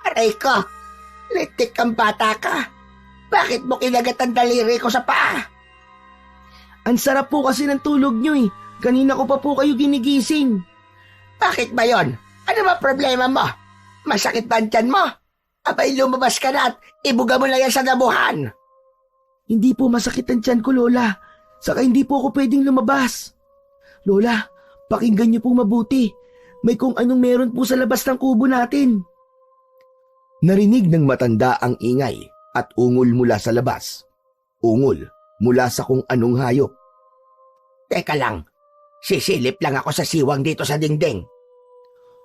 Speaker 3: Aray ko! Litik kang bata ka. Bakit mo kinagat ang daliri ko sa paa?
Speaker 4: Ang sarap po kasi ng tulog nyo eh. Kanina ko pa po kayo ginigising.
Speaker 3: Bakit ba yon? Ano ba problema mo? Masakit ba ang tiyan mo? Abay, lumabas ka na at ibuga mo na yan sa damuhan.
Speaker 4: Hindi po masakit ang tiyan ko, Lola. Saka hindi po ako pwedeng lumabas. Lola, pakinggan niyo po mabuti. May kung anong meron po sa labas ng kubo natin.
Speaker 2: Narinig ng matanda ang ingay at ungol mula sa labas. Ungol mula sa kung anong hayop.
Speaker 3: Teka lang, sisilip lang ako sa siwang dito sa dingding.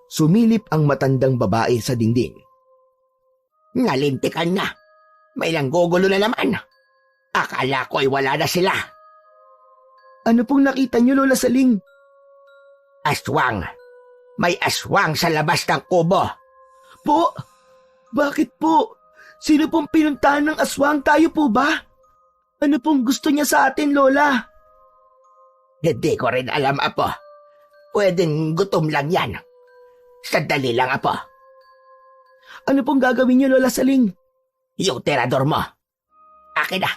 Speaker 2: Sumilip ang matandang babae sa dingding.
Speaker 3: Nalintikan na. May langgugulo na naman. Akala ko'y wala na sila.
Speaker 4: Ano pong nakita niyo, Lola Saling?
Speaker 3: Aswang. May aswang sa labas ng kubo.
Speaker 4: Po? Bakit po? Sino pong pinuntahan ng aswang? Tayo po ba? Ano pong gusto niya sa atin, Lola?
Speaker 3: Hindi ko rin alam, Apo. Pwedeng gutom lang yan. Sandali lang, Apo.
Speaker 4: Ano pong gagawin niyo, Lola Saling?
Speaker 3: Yung tirador mo. Akin na.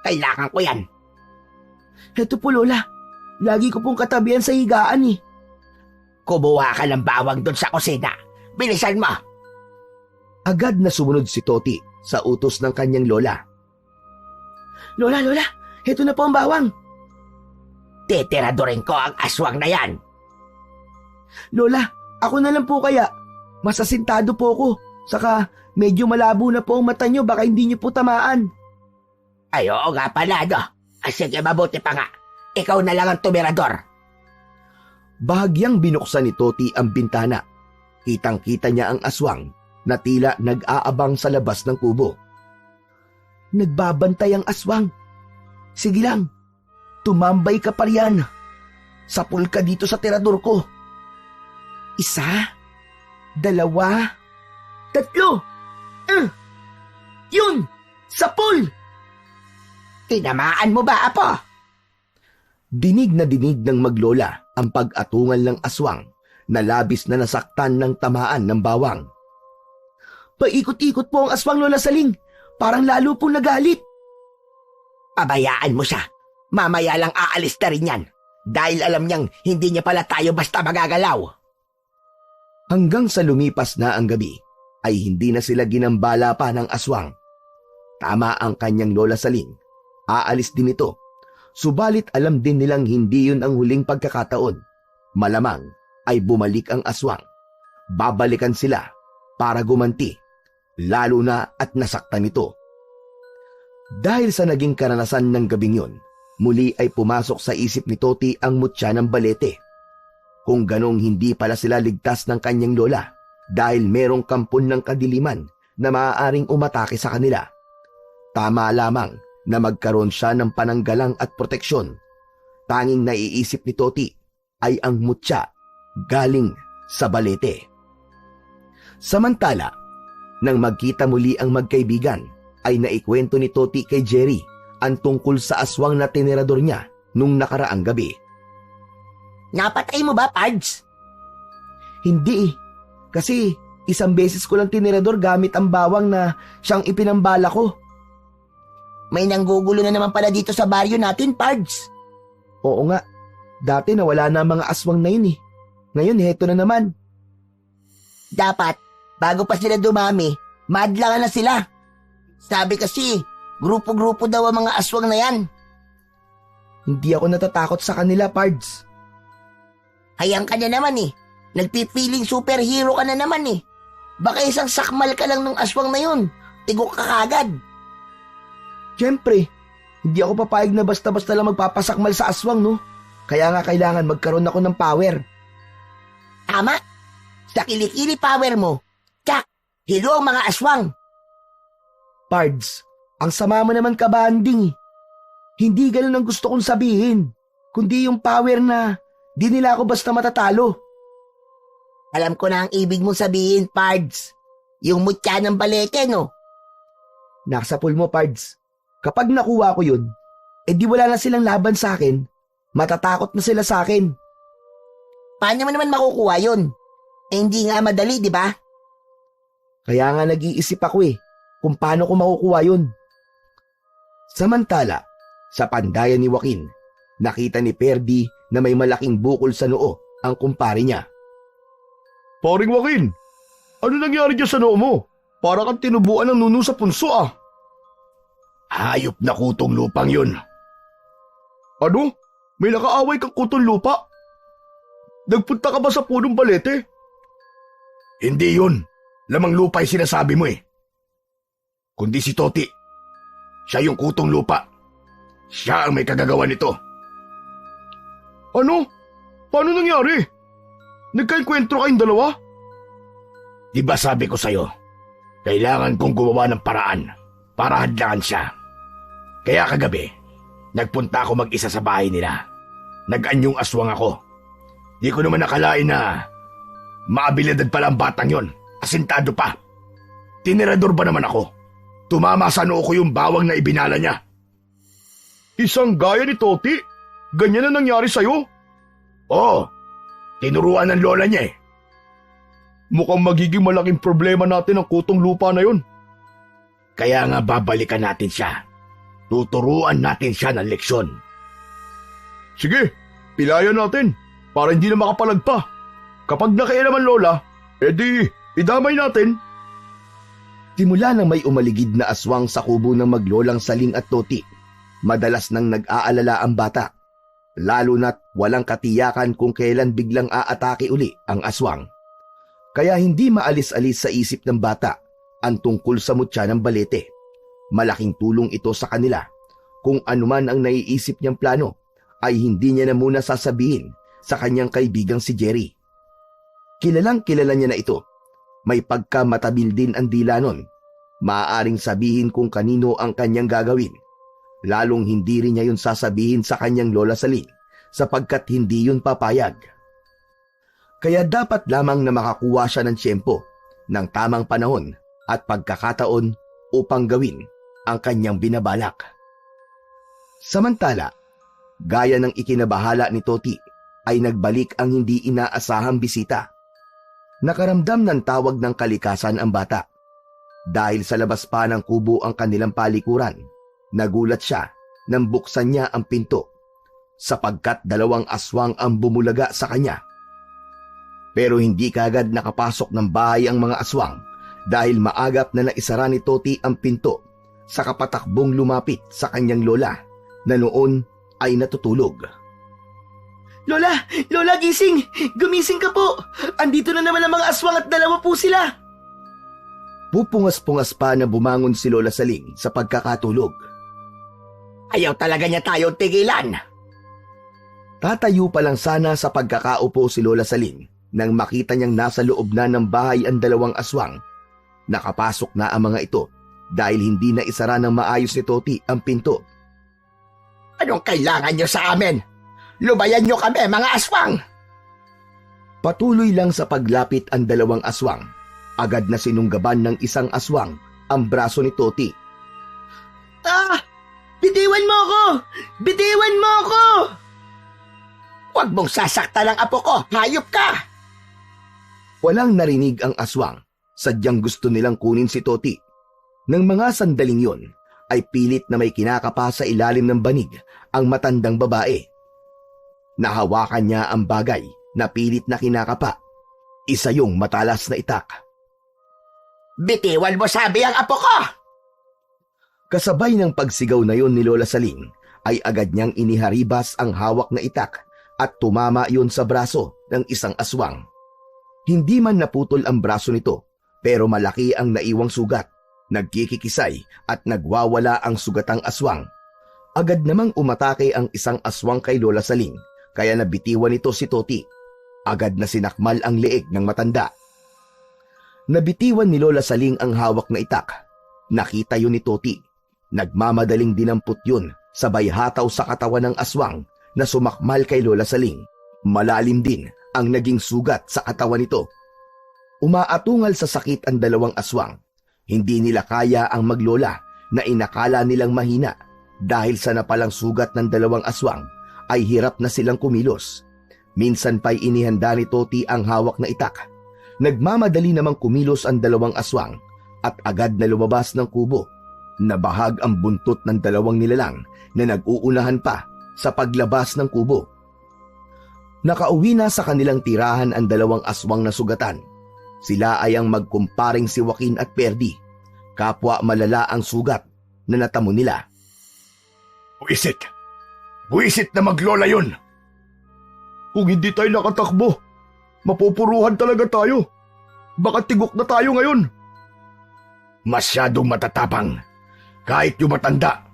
Speaker 3: Kailangan ko yan.
Speaker 4: Heto po, Lola. Lagi ko pong katabihan sa higaan eh.
Speaker 3: Kumuha ka ng bawang doon sa kusina. Bilisan mo.
Speaker 2: Agad na sumunod si Toti sa utos ng kanyang lola.
Speaker 4: Lola, heto na po ang bawang.
Speaker 3: Titiradorin ko ang aswang na yan.
Speaker 4: Lola, ako na lang po kaya. Masasintado po ako. Saka medyo malabo na po ang mata niyo, baka hindi niyo po tamaan.
Speaker 3: Ay, oo nga pala, no? Sige, mabuti pa nga. Ikaw na lang ang tumirador.
Speaker 2: Bahagyang binuksan ni Toti ang bintana. Kitang-kita niya ang aswang na tila nag-aabang sa labas ng kubo.
Speaker 4: Nagbabantay ang aswang. Sige lang, tumambay ka pa riyan. Sapul ka dito sa tirador ko. 1, 2, 3. Yun! Sapul!
Speaker 3: Tinamaan mo ba, Apo?
Speaker 2: Dinig na dinig ng maglola ang pag-atungal ng aswang na labis na nasaktan ng tamaan ng bawang.
Speaker 4: Paikot-ikot po ang aswang, Lola Saling. Parang lalo pong nagalit.
Speaker 3: Pabayaan mo siya. Mamaya lang aalis na rin yan. Dahil alam niyang hindi niya pala tayo basta magagalaw.
Speaker 2: Hanggang sa lumipas na ang gabi, ay hindi na sila ginambala pa ng aswang. Tama ang kanyang Lola Saling. Aalis din ito. Subalit alam din nilang hindi yun ang huling pagkakataon. Malamang ay bumalik ang aswang. Babalikan sila para gumanti, lalo na at nasaktan ito. Dahil sa naging karanasan ng gabing yun, muli ay pumasok sa isip ni Toti ang mutya ng balete. Kung ganong hindi pala sila ligtas ng kanyang lola dahil merong kampon ng kadiliman na maaaring umatake sa kanila. Tama lamang na magkaroon siya ng pananggalang at proteksyon. Tanging naiisip ni Toti ay ang mutya galing sa balete. Samantala, nang magkita muli ang magkaibigan, ay naikwento ni Toti kay Jerry ang tungkol sa aswang na tinirador niya nung nakaraang gabi.
Speaker 3: Napatay mo ba, Pards?
Speaker 4: Hindi eh. Kasi 1 beses ko lang tinirador gamit ang bawang na siyang ipinambala ko.
Speaker 3: May nanggugulo na naman pala dito sa baryo natin, Pards.
Speaker 4: Oo nga. Dati nawala na ang mga aswang na yun eh. Ngayon, heto na naman.
Speaker 3: Dapat, bago pa sila dumami, madlangan na sila. Sabi kasi, grupo-grupo daw ang mga aswang na yan.
Speaker 4: Hindi ako natatakot sa kanila, Pards.
Speaker 3: Hayang ka na naman eh. Nagpipiling superhero ka na naman eh. Baka isang sakmal ka lang ng aswang na yun. Tigok ka kagad.
Speaker 4: Siyempre, hindi ako papayag na basta-basta lang magpapasakmal sa aswang, no? Kaya nga kailangan magkaroon ako ng power.
Speaker 3: Tama. Sa kilikili power mo, tsak, hilo ang mga aswang.
Speaker 4: Pards, ang sama mo naman kabanding eh. Hindi ganun ang gusto kong sabihin, kundi yung power na di nila ako basta matatalo.
Speaker 3: Alam ko na ang ibig mong sabihin, Pards. Yung mutya ng balete, no?
Speaker 4: Nakasapul mo, Pards. Kapag nakuha ko yun, di wala na silang laban sa akin. Matatakot na sila sa akin.
Speaker 3: Paano mo naman makukuha yun? Hindi nga madali, di ba?
Speaker 4: Kaya nga nag-iisip ako kung paano ko makukuha yun.
Speaker 2: Samantala, sa pandayan ni Joaquin, nakita ni Perdi na may malaking bukol sa noo ang kumpare niya.
Speaker 5: Paring Joaquin, ano nangyari dyan sa noo mo? Para kang tinubuan ng nuno sa punso ah.
Speaker 2: Hayop na kutong lupang yun.
Speaker 5: Ano? May nakaaway kang kutong lupa? Nagpunta ka ba sa punong balete?
Speaker 2: Hindi yun. Lamang lupa yung sinasabi mo eh. Kundi si Toti. Siya yung kutong lupa.
Speaker 5: Siya ang may kagagawa nito. Ano? Paano nangyari? Nagkainkwentro kayong dalawa? Di ba sabi ko sa'yo, kailangan kong gumawa ng paraan para hadlangan siya. Kaya kagabi, nagpunta ako mag-isa sa bahay nila. Nag-anyong aswang ako. Di ko naman nakalain na maabilidad pala ang batang yon. Asintado pa. Tinerador ba naman ako? Tumama sa noo ko yung bawang na ibinala niya. Isang gaya ni Toti? Ganyan na nangyari sa'yo? Oo. Tinuruan ng lola niya eh. Mukhang magiging malaking problema natin ang kutong lupa na yon. Kaya nga babalikan natin siya. Tuturuan natin siya ng leksyon. Sige, pilayan natin para hindi na makapalagpa. Kapag nakailaman lola, edi idamay natin.
Speaker 2: Simula nang may umaligid na aswang sa kubo ng maglolang Saling at Toti, madalas nang nag-aalala ang bata. Lalo na't walang katiyakan kung kailan biglang aatake uli ang aswang. Kaya hindi maalis-alis sa isip ng bata ang tungkol sa mutya ng balete. Malaking tulong ito sa kanila. Kung anuman ang naiisip niyang plano, ay hindi niya na muna sasabihin sa kanyang kaibigang si Jerry. Kilalang kilala niya na ito. May pagkamatabil din ang dila nun. Maaaring sabihin kung kanino ang kanyang gagawin. Lalong hindi rin niya yun sasabihin sa kanyang lola Saling sapagkat hindi yun papayag. Kaya dapat lamang na makakuha siya ng tiyempo, ng tamang panahon at pagkakataon upang gawin ang kanyang binabalak. Samantala, gaya ng ikinabahala ni Toti, ay nagbalik ang hindi inaasahang bisita. Nakaramdam ng tawag ng kalikasan ang bata. Dahil sa labas pa ng kubo ang kanilang palikuran, nagulat siya nang buksan niya ang pinto sapagkat 2 aswang ang bumulaga sa kanya. Pero hindi kaagad nakapasok ng bahay ang mga aswang dahil maagap na naisara ni Toti ang pinto sa kapatakbong lumapit sa kanyang lola na noon ay natutulog.
Speaker 4: Lola! Lola, gising! Gumising ka po! Andito na naman ang mga aswang at 2 po sila!
Speaker 2: Pupungas-pungas pa na bumangon si Lola Saling sa pagkakatulog.
Speaker 3: Ayaw talaga niya tayong tigilan.
Speaker 2: Tatayo pa lang sana sa pagkakaupo si Lola Saling nang makita niyang nasa loob na ng bahay ang 2 aswang. Nakapasok na ang mga ito dahil hindi na isara ng maayos ni Toti ang pinto.
Speaker 3: Anong kailangan niyo sa amin? Lubayan niyo kami, mga aswang!
Speaker 2: Patuloy lang sa paglapit ang 2 aswang. Agad na sinunggaban ng isang aswang ang braso ni Toti.
Speaker 4: Ah! Bitiwan mo ako! Bitiwan mo ako!
Speaker 3: Huwag mong sasaktan ang apo ko! Hayop ka!
Speaker 2: Walang narinig ang aswang. Sadyang gusto nilang kunin si Toti. Nang mga sandaling yon, ay pilit na may kinakapa sa ilalim ng banig ang matandang babae. Nahawakan niya ang bagay na pilit na kinakapa. Isa yung matalas na itak.
Speaker 3: Bitiwan mo sabi ang apo ko!
Speaker 2: Kasabay ng pagsigaw na yon ni Lola Saling, ay agad niyang iniharibas ang hawak na itak at tumama yon sa braso ng isang aswang. Hindi man naputol ang braso nito, pero malaki ang naiwang sugat. Nagkikikisay at nagwawala ang sugatang aswang. Agad namang umatake ang isang aswang kay Lola Saling, kaya nabitiwan nito si Toti. Agad na sinakmal ang leeg ng matanda. Nabitiwan ni Lola Saling ang hawak na itak. Nakita yun ni Toti. Nagmamadaling dinampot yun sabay hataw sa katawan ng aswang na sumakmal kay Lola Saling. Malalim din ang naging sugat sa katawan nito. Umaatungal sa sakit ang 2 aswang. Hindi nila kaya ang maglola na inakala nilang mahina dahil sa napalang sugat ng 2 aswang ay hirap na silang kumilos. Minsan pa'y inihanda ni Toti ang hawak na itak. Nagmamadali namang kumilos ang 2 aswang at agad na lumabas ng kubo. Nabahag ang buntot ng 2 nilalang na nag-uunahan pa sa paglabas ng kubo. Nakauwi na sa kanilang tirahan ang 2 aswang na sugatan. Sila ay ang magkumparing si Joaquin at Perdi. Kapwa malala ang sugat na natamo nila.
Speaker 5: Buisit! Buisit na maglola yun! Kung hindi tayo nakatakbo, mapupuruhan talaga tayo. Baka tigok na tayo ngayon. Masyadong matatapang, kahit yung matanda.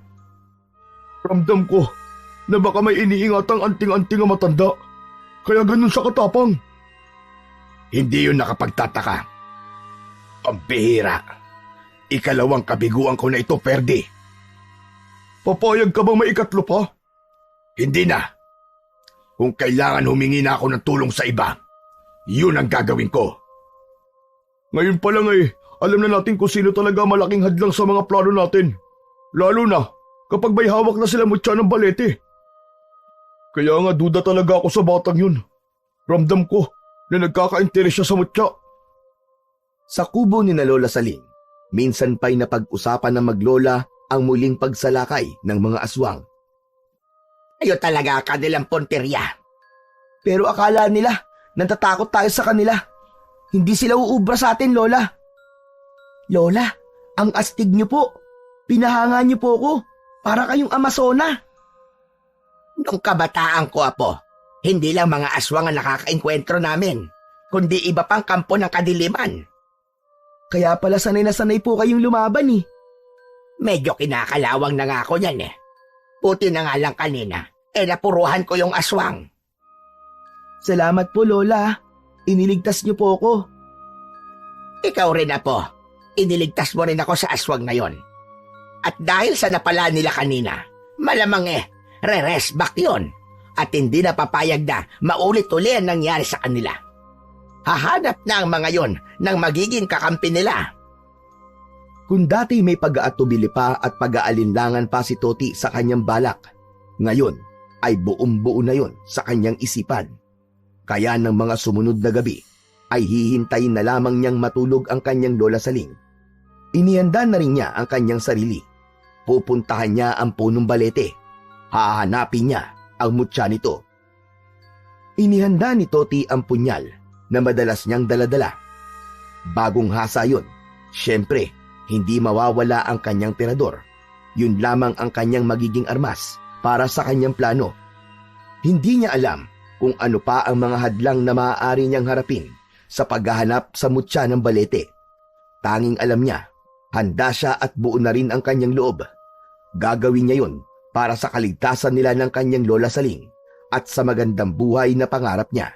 Speaker 5: Ramdam ko na baka may iniingatang anting-anting ang matanda. Kaya ganun siya katapang.
Speaker 2: Hindi yun nakapagtataka. Ang bihira. Ikalawang kabiguan ko na ito, Ferdi.
Speaker 5: Papayag ka bang may ikatlo pa?
Speaker 2: Hindi na. Kung kailangan humingi na ako ng tulong sa iba, yun ang gagawin ko.
Speaker 5: Ngayon pa lang alam na natin kung sino talaga malaking hadlang sa mga plano natin. Lalo na kapag may hawak na sila mutya ng balete. Kaya nga duda talaga ako sa batang yun. Ramdam ko na nagkaka-interes siya sa mutya.
Speaker 2: Sa kubo ni na Lola Saling, minsan pa'y napag-usapan ng maglola ang muling pagsalakay ng mga aswang.
Speaker 3: Kayo talaga kanilang punteriya.
Speaker 4: Pero akala nila, natatakot tayo sa kanila. Hindi sila uubra sa atin, Lola. Lola, ang astig niyo po. Pinahanga niyo po ako. Para kayong Amazona.
Speaker 3: Nung kabataan ko, Apo, hindi lang mga aswang ang nakakaengkwentro namin, kundi iba pang kampo ng kadiliman.
Speaker 4: Kaya pala sanay na sanay po kayong lumaban eh.
Speaker 3: Medyo kinakalawang na nga ako yan eh. Puti na nga lang kanina, napuruhan ko yung aswang.
Speaker 4: Salamat po, Lola. Iniligtas niyo po ako.
Speaker 3: Ikaw rin, Apo. Iniligtas mo rin ako sa aswang na yon. At dahil sa napala nila kanina, malamang re-rest back yun. At hindi na papayag na maulit-uli ang nangyari sa kanila. Hahanap na ang mga yon ng magiging kakampi nila.
Speaker 2: Kung dati may pag-aatubili pa at pag-aalinlangan pa si Toti sa kanyang balak, ngayon ay buong-buo na yon sa kanyang isipan. Kaya ng mga sumunod na gabi ay hihintayin na lamang niyang matulog ang kanyang Lola Saling. Inihanda na rin niya ang kanyang sarili. Pupuntahan niya ang punong balete. Hahanapin niya ang mutya nito. Inihanda ni Toti ang punyal na madalas niyang daladala. Bagong hasa yun. Siyempre, hindi mawawala ang kanyang tirador. Yun lamang ang kanyang magiging armas para sa kanyang plano. Hindi niya alam kung ano pa ang mga hadlang na maaari niyang harapin sa paghahanap sa mutya ng balete. Tanging alam niya, handa siya at buo na rin ang kanyang loob. Gagawin niya yun para sa kaligtasan nila ng kanyang Lola Saling at sa magandang buhay na pangarap niya.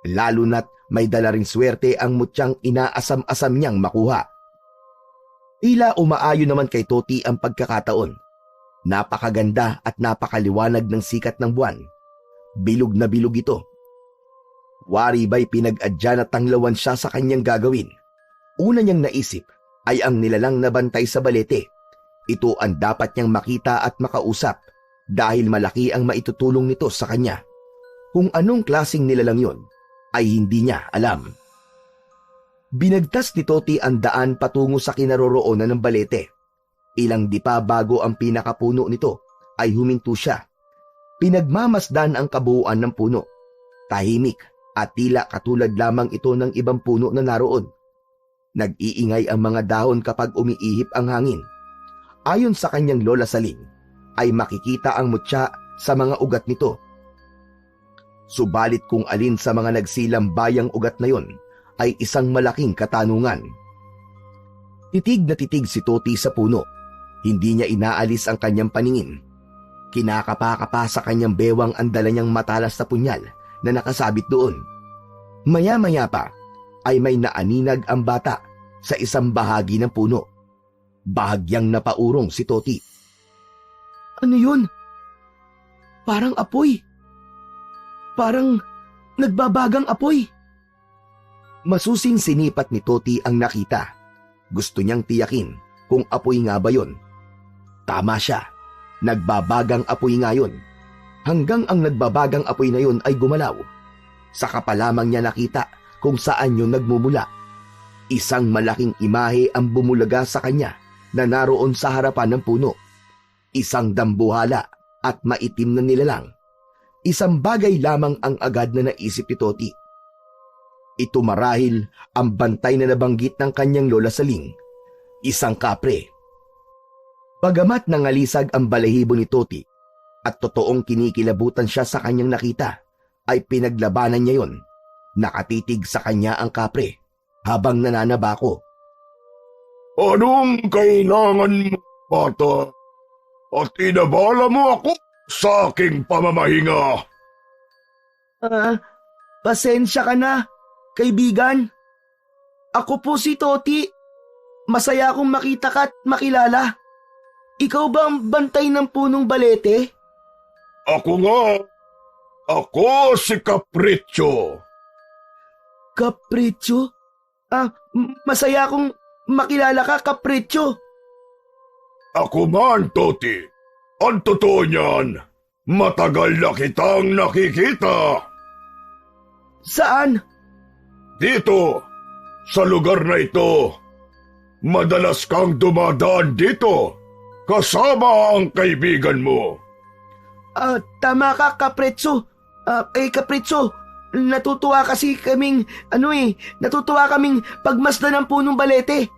Speaker 2: Lalo na't may dala ring swerte ang mutyang inaasam-asam niyang makuha. Tila umaayon naman kay Toti ang pagkakataon. Napakaganda at napakaliwanag ng sikat ng buwan. Bilog na bilog ito. Wari ba'y pinag-adya na tanglawan siya sa kanyang gagawin? Una niyang naisip ay ang nilalang na bantay sa balete. Ito ang dapat niyang makita at makausap dahil malaki ang maitutulong nito sa kanya. Kung anong klaseng nilalang yon ay hindi niya alam. Binagtas ni Toti ang daan patungo sa kinaroroonan ng balete. Ilang di pa bago ang pinakapuno nito ay huminto siya. Pinagmamasdan ang kabuuan ng puno. Tahimik at tila katulad lamang ito ng ibang puno na naroon. Nag-iingay ang mga dahon kapag umiihip ang hangin. Ayon sa kanyang Lola Saling, ay makikita ang mutya sa mga ugat nito. Subalit kung alin sa mga nagsilang bayang ugat na yon ay isang malaking katanungan. Titig na titig si Toti sa puno. Hindi niya inaalis ang kanyang paningin. Kinakapa-kapa sa kanyang bewang ang dala niyang matalas na punyal na nakasabit doon. Maya-maya pa ay may naaninag ang bata sa isang bahagi ng puno. Bahagyang napaurong si Toti.
Speaker 4: Ano yun? Parang apoy. Parang nagbabagang apoy.
Speaker 2: Masusing sinipat ni Toti ang nakita. Gusto niyang tiyakin kung apoy nga ba yon. Tama siya. Nagbabagang apoy nga yon. Hanggang ang nagbabagang apoy na yon ay gumalaw. Saka pa lamang niya nakita kung saan yun nagmumula. Isang malaking imahe ang bumulaga sa kanya na naroon sa harapan ng puno. Isang dambuhala at maitim na nilalang. Isang bagay lamang ang agad na naisip ni Toti. Ito marahil ang bantay na nabanggit ng kanyang Lola Saling. Isang kapre. Bagamat nangalisag ang balahibo ni Toti at totoong kinikilabutan siya sa kanyang nakita, ay pinaglabanan niya yon. Nakatitig sa kanya ang kapre habang nananabako.
Speaker 5: Anong kailangan mo, bata? at inabala mo ako sa aking pamamahinga.
Speaker 4: Pasensya ka na, kaibigan. Ako po si Toti. Masaya akong makita ka at makilala. Ikaw ba ang bantay ng punong balete?
Speaker 5: Ako nga. Ako si Capriccio.
Speaker 4: Capriccio? Masaya akong makilala ka, Capriccio.
Speaker 5: Ako man, Toti. Ang totoo niyan, matagal na kitang nakikita.
Speaker 4: Saan?
Speaker 5: Dito, sa lugar na ito. Madalas kang dumadaan dito, kasama ang kaibigan mo.
Speaker 4: Tama ka, Capriccio. Capriccio, natutuwa kaming pagmasdan ng punong balete.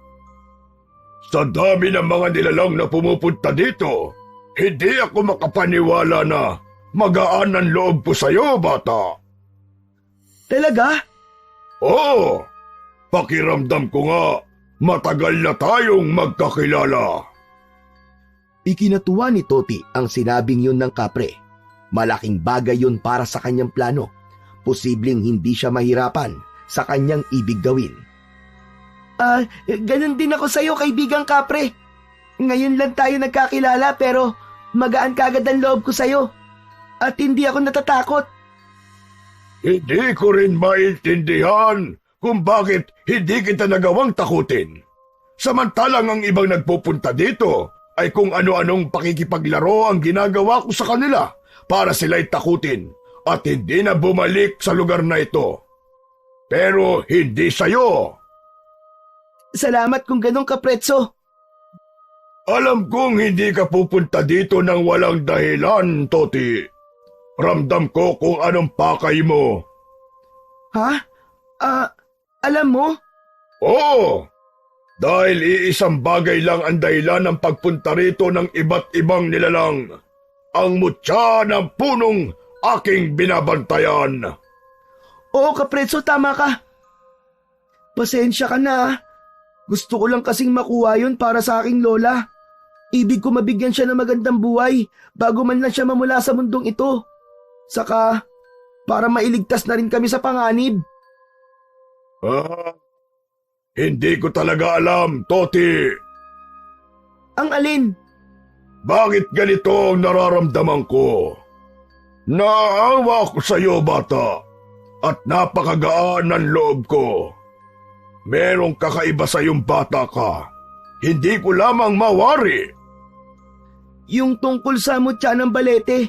Speaker 5: Sa dami ng mga nilalang na pumupunta dito, hindi ako makapaniwala na magaan ang loob ko sa'yo, bata.
Speaker 4: Talaga?
Speaker 5: Oo, pakiramdam ko nga, matagal na tayong magkakilala.
Speaker 2: Ikinatuwa ni Toti ang sinabing yun ng kapre. Malaking bagay yun para sa kanyang plano. Posibleng hindi siya mahirapan sa kanyang ibig gawin.
Speaker 4: Ganun din ako sa'yo, kaibigang kapre. Ngayon lang tayo nagkakilala pero magaan kagad ang loob ko sa'yo. At hindi ako natatakot.
Speaker 5: Hindi ko rin maintindihan kung bakit hindi kita nagawang takutin. Samantalang ang ibang nagpupunta dito ay kung ano-anong pakikipaglaro ang ginagawa ko sa kanila para sila'y takutin at hindi na bumalik sa lugar na ito. Pero hindi sa'yo.
Speaker 4: Salamat kung ganun, Capriccio.
Speaker 5: Alam kong hindi ka pupunta dito ng walang dahilan, Toti. Ramdam ko kung anong pakay mo.
Speaker 4: Ha? Alam mo?
Speaker 5: Oo! Dahil iisang bagay lang ang dahilan ng pagpunta rito ng iba't ibang nilalang. Ang mutya ng punong aking binabantayan.
Speaker 4: Oo, Capriccio, tama ka. Pasensya ka na. Gusto ko lang kasing makuha yun para sa aking lola. Ibig ko mabigyan siya ng magandang buhay bago man lang siya mamula sa mundong ito. Saka, para mailigtas na rin kami sa panganib.
Speaker 5: Hindi ko talaga alam, Toti.
Speaker 4: Ang alin?
Speaker 5: Bakit ganito ang nararamdaman ko? Naawa ko sa iyo, bata, at napakagaan ng loob ko. Merong kakaiba sa iyong bata ka. Hindi ko lamang mawari.
Speaker 4: Yung tungkol sa mutya ng balete.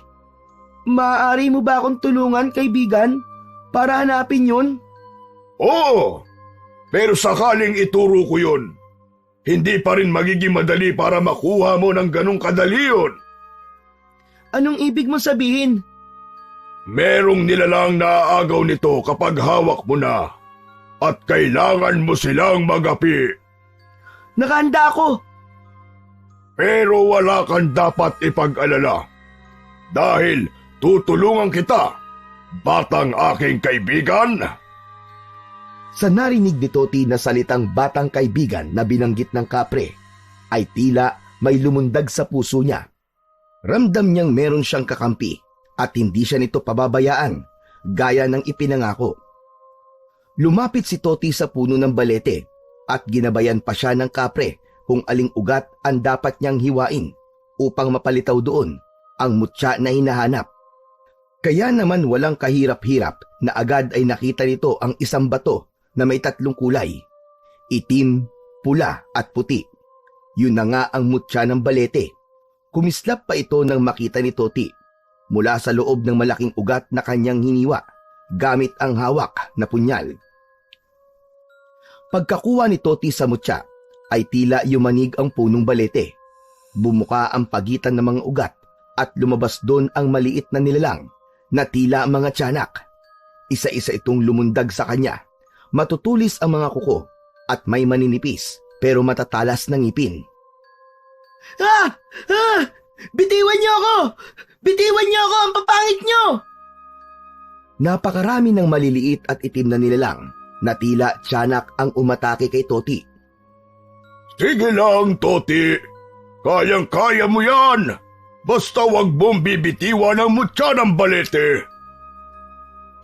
Speaker 4: Maaari mo ba akong tulungan, kaibigan? Para hanapin yun?
Speaker 5: Oo, pero sakaling ituro ko yun, hindi pa rin magiging madali para makuha mo ng ganong kadali yun.
Speaker 4: Anong ibig mo sabihin?
Speaker 5: Merong nilalang naaagaw nito kapag hawak mo na at kailangan mo silang magapi.
Speaker 4: Nakahanda ako.
Speaker 5: Pero wala kang dapat ipag-alala dahil tutulungan kita, batang aking kaibigan.
Speaker 2: Sa narinig ni Toti na salitang batang kaibigan na binanggit ng kapre, ay tila may lumundag sa puso niya. Ramdam niyang meron siyang kakampi at hindi siya nito pababayaan, gaya ng ipinangako. Lumapit si Toti sa puno ng balete at ginabayan pa siya ng kapre kung aling ugat ang dapat niyang hiwain upang mapalitaw doon ang mutya na hinahanap. Kaya naman walang kahirap-hirap na agad ay nakita nito ang isang bato na may 3 kulay, itim, pula at puti. Yun na nga ang mutya ng balete. Kumislap pa ito nang makita ni Toti mula sa loob ng malaking ugat na kanyang hiniwa gamit ang hawak na punyal. Pagkakuha ni Toti sa mutya ay tila yumanig ang punong balete. Bumuka ang pagitan ng mga ugat at lumabas doon ang maliit na nilalang na tila mga tiyanak. Isa-isa itong lumundag sa kanya. Matutulis ang mga kuko at may maninipis pero matatalas na ngipin.
Speaker 4: Bitiwan niyo ako! Bitiwan niyo ako! Ang papangit niyo!
Speaker 2: Napakarami ng maliliit at itim na nilalang na tila tiyanak ang umatake kay Toti.
Speaker 5: Sige lang, Toti. Kayang-kaya mo yan. Basta wag mong bibitiwan ang mutya ng balete.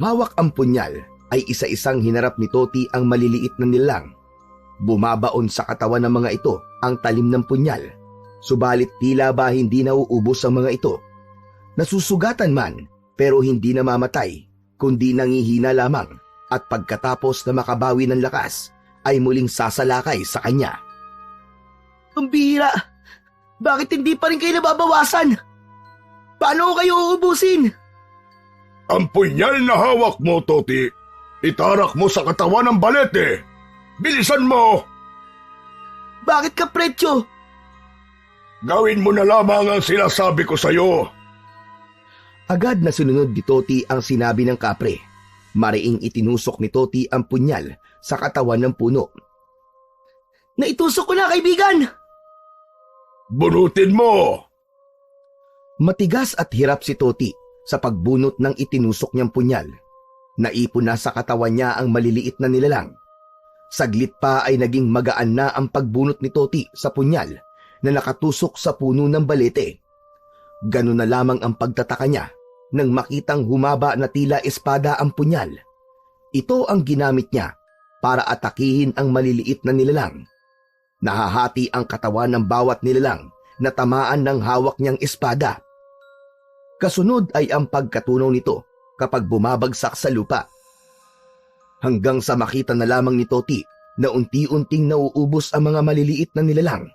Speaker 2: Hawak ang punyal ay isa-isang hinarap ni Toti ang maliliit na nilalang. Bumabaon sa katawan ng mga ito ang talim ng punyal, subalit tila ba hindi nauubos ang mga ito. Nasusugatan man pero hindi namamatay, kundi nangihina lamang at pagkatapos na makabawi ng lakas ay muling sasalakay sa kanya.
Speaker 4: Ang bihira! Bakit hindi pa rin kayo nababawasan? Paano ko kayo uubusin?
Speaker 5: Ang punyal na hawak mo, Toti, itarak mo sa katawan ng balete. Bilisan mo!
Speaker 4: Bakit ka, Pretyo?
Speaker 5: Gawin mo na lamang ang sinasabi ko sa'yo.
Speaker 2: Agad na sinunod ni Toti ang sinabi ng kapre. Mariing itinusok ni Toti ang punyal sa katawan ng puno.
Speaker 4: Naitusok ko na, kaibigan!
Speaker 5: Bunutin mo!
Speaker 2: Matigas at hirap si Toti sa pagbunot ng itinusok niyang punyal. Naipon na sa katawan niya ang maliliit na nilalang. Saglit pa ay naging magaan na ang pagbunot ni Toti sa punyal na nakatusok sa puno ng balete. Ganun na lamang ang pagtataka niya nang makitang humaba na tila espada ang punyal. Ito ang ginamit niya para atakihin ang maliliit na nilalang. Nahahati ang katawan ng bawat nilalang na tamaan ng hawak niyang espada. Kasunod ay ang pagkatunaw nito kapag bumabagsak sa lupa. Hanggang sa makita na lamang ni Toti na unti-unting nauubos ang mga maliliit na nilalang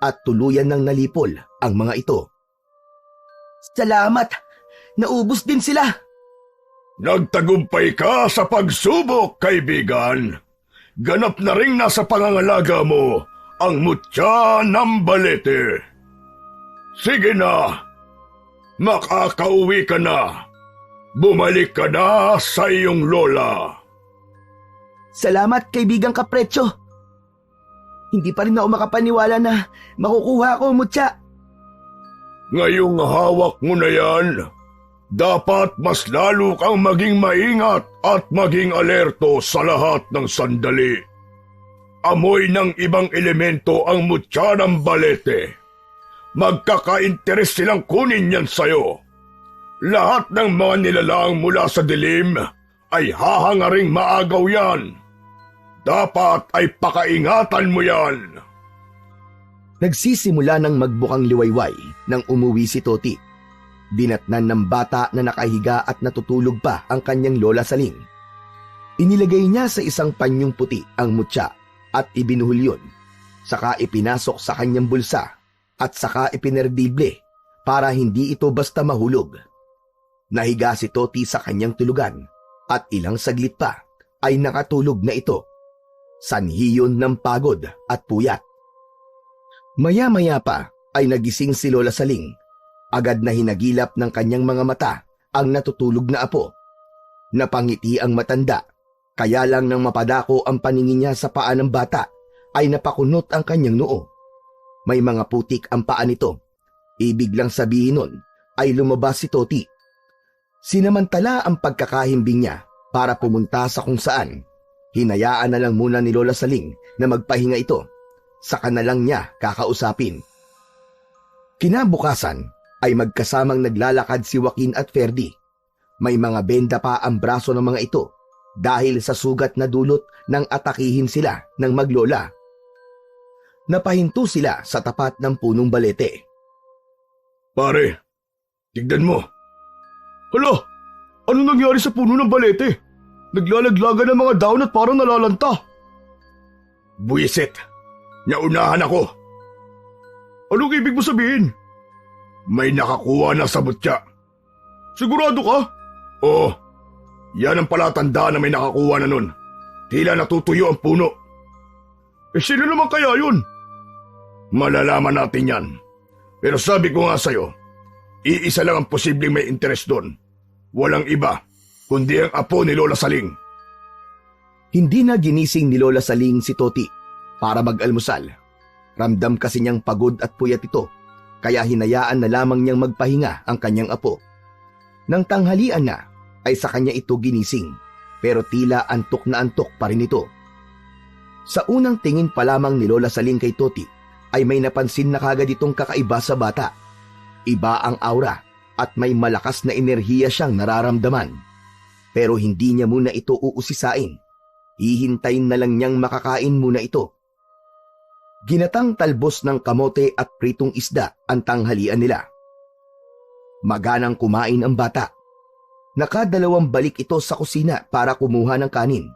Speaker 2: at tuluyan ng nalipol ang mga ito.
Speaker 4: Salamat! Naubos din sila!
Speaker 5: Nagtagumpay ka sa pagsubok, kaibigan. Ganap na ring nasa pangangalaga mo ang mutya ng balete. Sige na, makakauwi ka na. Bumalik ka na sa iyong lola.
Speaker 4: Salamat, kaibigang Kapretyo. Hindi pa rin ako makapaniwala na makukuha ko, mutya.
Speaker 5: Ngayong hawak mo na yan, dapat mas lalo kang maging maingat at maging alerto sa lahat ng sandali. Amoy ng ibang elemento ang mutya ng balete. Magkaka-interes silang kunin yan sa'yo. Lahat ng mga nilalang mula sa dilim ay hahangaring maagaw yan. Dapat ay pakaingatan mo yan.
Speaker 2: Nagsisimula ng magbukang liwayway nang umuwi si Toti. Dinatnan ng bata na nakahiga at natutulog pa ang kanyang lola Saling. Inilagay niya sa isang panyong puti ang mutya at ibinuhol yun. Saka ipinasok sa kanyang bulsa at saka ipinerdible para hindi ito basta mahulog. Nahiga si Toti sa kanyang tulugan at ilang saglit pa ay nakatulog na ito. Sanhi yun ng pagod at puyat. Maya-maya pa ay nagising si Lola Saling. Agad na hinagilap ng kanyang mga mata ang natutulog na apo. Napangiti ang matanda, kaya lang nang mapadako ang paningin niya sa paa ng bata ay napakunot ang kanyang noo. May mga putik ang paa nito. Ibig lang sabihin nun ay lumabas si Toti. Sinamantala ang pagkakahimbing niya para pumunta sa kung saan. Hinayaan na lang muna ni Lola Saling na magpahinga ito. Saka na lang niya kakausapin. Kinabukasan ay magkasamang naglalakad si Joaquin at Ferdy. May mga benda pa ang braso ng mga ito dahil sa sugat na dulot nang atakihin sila ng maglola. Napahinto sila sa tapat ng punong balete.
Speaker 5: Pare, tignan mo. Hala, ano nangyari sa puno ng balete? Naglalaglagan ng mga daon at parang nalalanta. Buwisit, naunahan ako. Anong ibig mo sabihin? May nakakuha na sa mutya. Sigurado ka? Oo, yan ang palatandaan na may nakakuha na nun. Tila natutuyo ang puno. Sino naman kaya yun? Malalaman natin yan. Pero sabi ko nga sa'yo, iisa lang ang posibleng may interes doon. Walang iba, kundi ang apo ni Lola Saling.
Speaker 2: Hindi na ginising ni Lola Saling si Toti para mag-almusal. Ramdam kasi niyang pagod at puyat ito, kaya hinayaan na lamang niyang magpahinga ang kanyang apo. Nang tanghalian na, ay sa kanya ito ginising, pero tila antok na antok pa rin ito. Sa unang tingin pa lamang ni Lola Saling kay Toti, ay may napansin na kagad itong kakaiba sa bata. Iba ang aura at may malakas na enerhiya siyang nararamdaman. Pero hindi niya muna ito uusisain. Hihintayin na lang niyang makakain muna ito. Ginatang talbos ng kamote at pritong isda ang tanghalian nila. Maganang kumain ang bata. Nakadalawang balik ito sa kusina para kumuha ng kanin.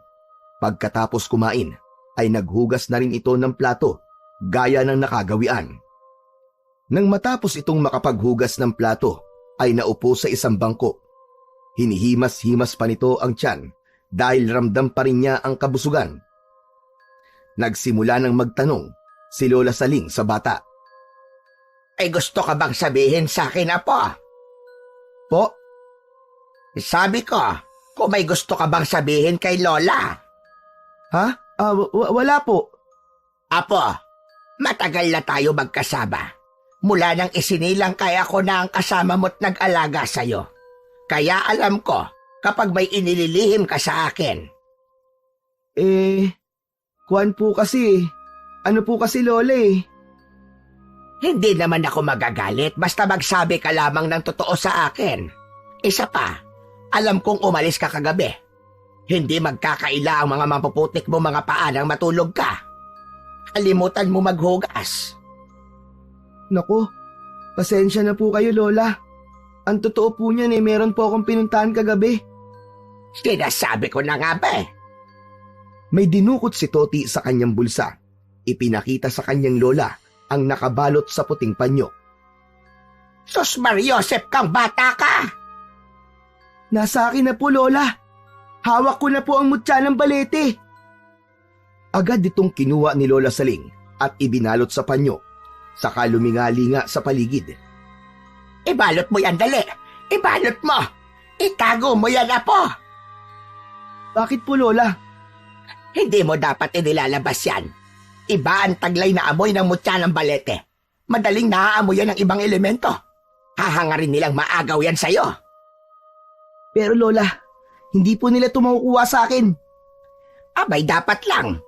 Speaker 2: Pagkatapos kumain, ay naghugas na rin ito ng plato, gaya ng nakagawian. Nang matapos itong makapaghugas ng plato, ay naupo sa isang bangko. Hinihimas-himas pa nito ang tiyan dahil ramdam pa rin niya ang kabusugan. Nagsimula ng magtanong si Lola Saling sa bata.
Speaker 3: Ay gusto ka bang sabihin sa akin, Apo?
Speaker 2: Po,
Speaker 3: Sabi ko, kung may gusto ka bang sabihin kay Lola.
Speaker 4: Ha? Wala po.
Speaker 3: Apo, matagal na tayo magkasama. Mula nang isinilang kaya ako na ang kasama mo't nag-alaga sa'yo. Kaya alam ko kapag may inililihim ka sa akin.
Speaker 4: Kuwan po kasi. Ano po kasi, Lola eh?
Speaker 3: Hindi naman ako magagalit basta magsabi ka lamang ng totoo sa akin. Isa pa, alam kong umalis ka kagabi. Hindi magkakaila ang mga mapuputik mo mga paa nang matulog ka. Kalimutan mo maghugas.
Speaker 4: Naku, pasensya na po kayo, Lola. Ang totoo po niyan meron po akong pinuntahan kagabi.
Speaker 3: Sinasabi ko na nga ba eh.
Speaker 2: may dinukot si Toti sa kanyang bulsa. Ipinakita sa kanyang lola ang nakabalot sa puting panyo.
Speaker 3: Sus Mariosep kang bata ka!
Speaker 4: Nasa akin na po, Lola. Hawak ko na po ang mutya ng balete.
Speaker 2: Agad itong kinuha ni Lola Saling at ibinalot sa panyo. Saka lumingali-nga sa paligid.
Speaker 3: Ibalot mo yan, dali! Ibalot mo! Itago mo yan, Apo!
Speaker 4: Bakit po, Lola?
Speaker 3: Hindi mo dapat inilalabas yan. Iba ang taglay na amoy ng mutya ng balete. Madaling naaamoy yan ng ibang elemento. Hahangarin nilang maagaw yan sa'yo.
Speaker 4: Pero Lola, hindi po nila tumaukuha sa akin.
Speaker 3: Abay, dapat lang.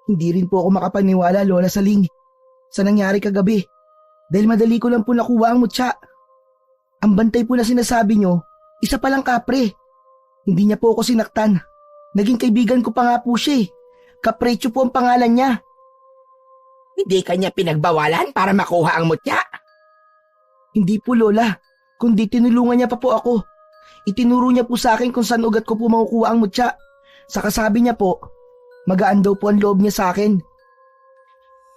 Speaker 4: Hindi rin po ako makapaniwala, Lola Saling, sa nangyari kagabi. Dahil madali ko lang po nakuha ang mutya. Ang bantay po na sinasabi nyo, isa palang kapre. Hindi niya po ako sinaktan. Naging kaibigan ko pa nga po siya eh. Kaprecho po ang pangalan niya.
Speaker 3: Hindi kanya pinagbawalan para makuha ang mutya.
Speaker 4: Hindi po, Lola. Kundi tinulungan niya pa po ako. Itinuro niya po sa akin kung saan ugat ko po makukuha ang mutya. Saka sabi niya po, magaan daw po ang loob niya sa akin.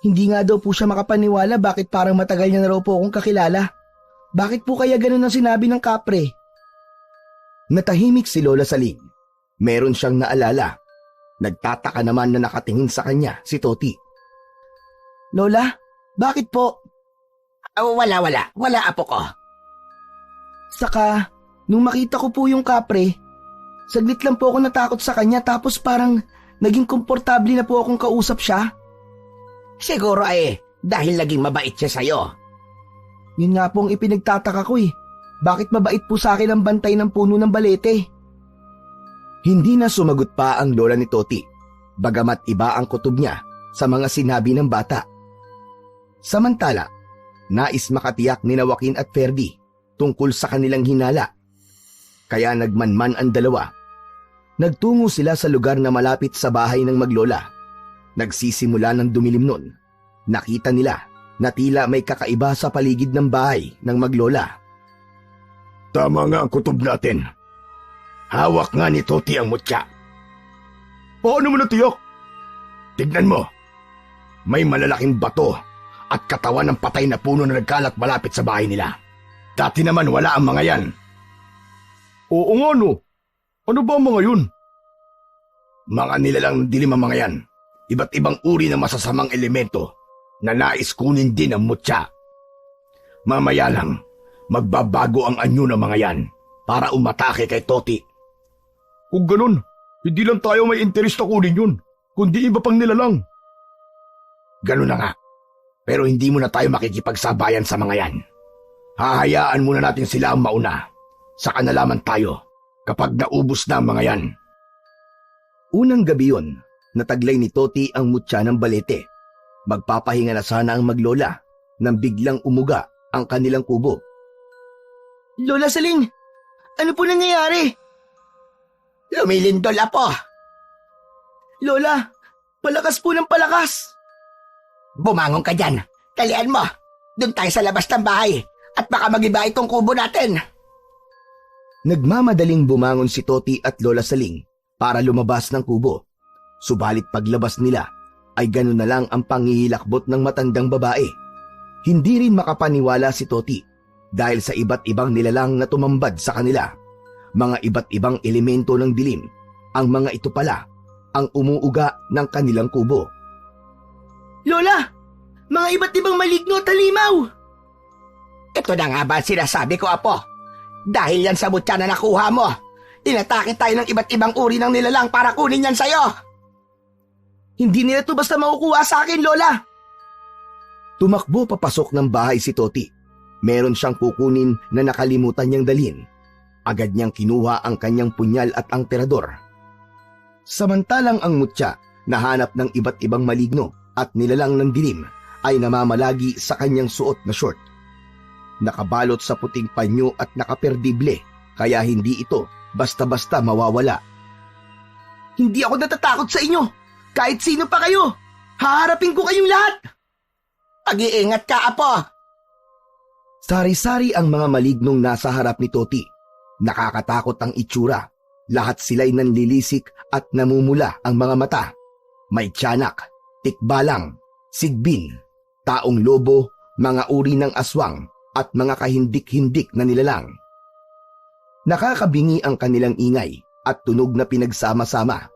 Speaker 4: Hindi nga daw po siya makapaniwala bakit parang matagal niya na raw po akong kakilala. Bakit po kaya ganun ang sinabi ng kapre?
Speaker 2: Natahimik si Lola Saling. Meron siyang naalala. Nagtataka naman na nakatingin sa kanya si Toti.
Speaker 4: Lola, bakit po?
Speaker 3: Wala, Apo ko.
Speaker 4: Saka, nung makita ko po yung kapre, saglit lang po ako natakot sa kanya tapos parang naging komportable na po akong kausap siya.
Speaker 3: Siguro dahil naging mabait siya sa'yo.
Speaker 4: Yun nga po ang ipinagtataka ko eh. Bakit mabait po sa akin ang bantay ng puno ng balete?
Speaker 2: Hindi na sumagot pa ang lola ni Toti, bagamat iba ang kutob niya sa mga sinabi ng bata. Samantala, nais makatiyak ni Joaquin at Ferdy tungkol sa kanilang hinala. Kaya nagmanman ang dalawa. Nagtungo sila sa lugar na malapit sa bahay ng maglola. Nagsisimula ng dumilim nun. Nakita nila na tila may kakaiba sa paligid ng bahay ng maglola.
Speaker 5: Tama nga ang kutob natin. Hawak nga ni Toti ang mutya. Paano mo natiyak? Tignan mo. May malalaking bato at katawan ng patay na puno na nagkalat malapit sa bahay nila. Dati naman wala ang mga yan. Oo nga no. Ano ba ang mga yun? Mga nilalang dilim ang mga yan. Iba't ibang uri ng masasamang elemento na nais kunin din ang mutya. Mamaya lang, magbabago ang anyo ng mga yan para umatake kay Toti. Kung ganun, hindi lang tayo may interes na kunin yun, kundi iba pang nilalang. Ganun na nga, pero hindi muna tayo makikipagsabayan sa mga yan. Hahayaan muna natin sila ang mauna. Saka nalaman tayo kapag naubos na ang mga yan.
Speaker 2: Unang gabi yun, nataglay ni Toti ang mutya ng balete. Magpapahinga na sana ang maglola nang biglang umuga ang kanilang kubo.
Speaker 4: Lola Saling, ano po nangyayari?
Speaker 3: Lumilindol, Apo.
Speaker 4: Lola, palakas po ng palakas.
Speaker 3: Bumangon ka dyan. Talian mo. Doon tayo sa labas ng bahay at baka magiba itong kubo natin.
Speaker 2: Nagmamadaling bumangon si Toti at Lola Saling para lumabas ng kubo. Subalit paglabas nila ay gano'n na lang ang panghihilakbot ng matandang babae. Hindi rin makapaniwala si Toti dahil sa iba't ibang nilalang na tumambad sa kanila. Mga iba't ibang elemento ng dilim, ang mga ito pala ang umuuga ng kanilang kubo.
Speaker 4: Lola, mga iba't ibang maligno at halimaw.
Speaker 3: Ito na nga ba ang sinasabi ko, Apo? Dahil yan sa mutya na nakuha mo, inatake tayo ng iba't ibang uri ng nilalang para kunin yan sa'yo.
Speaker 4: Hindi nila to basta makukuha sa akin, Lola.
Speaker 2: Tumakbo papasok ng bahay si Toti. Meron siyang kukunin na nakalimutan niyang dalhin. Agad niyang kinuha ang kanyang punyal at ang tirador. Samantalang ang mutya, nahanap ng iba't ibang maligno at nilalang ng dilim, ay namamalagi sa kanyang suot na short. Nakabalot sa puting panyo at nakaperdible, kaya hindi ito basta-basta mawawala.
Speaker 4: Hindi ako natatakot sa inyo. Kahit sino pa kayo, haharapin ko kayong lahat.
Speaker 3: Pag-iingat ka, Apo.
Speaker 2: Sari-sari ang mga malignong nasa harap ni Toti. Nakakatakot ang itsura. Lahat sila'y nanlilisik at namumula ang mga mata. May tiyanak, tikbalang, sigbin, taong lobo, mga uri ng aswang at mga kahindik-hindik na nilalang. Nakakabingi ang kanilang ingay at tunog na pinagsama-sama.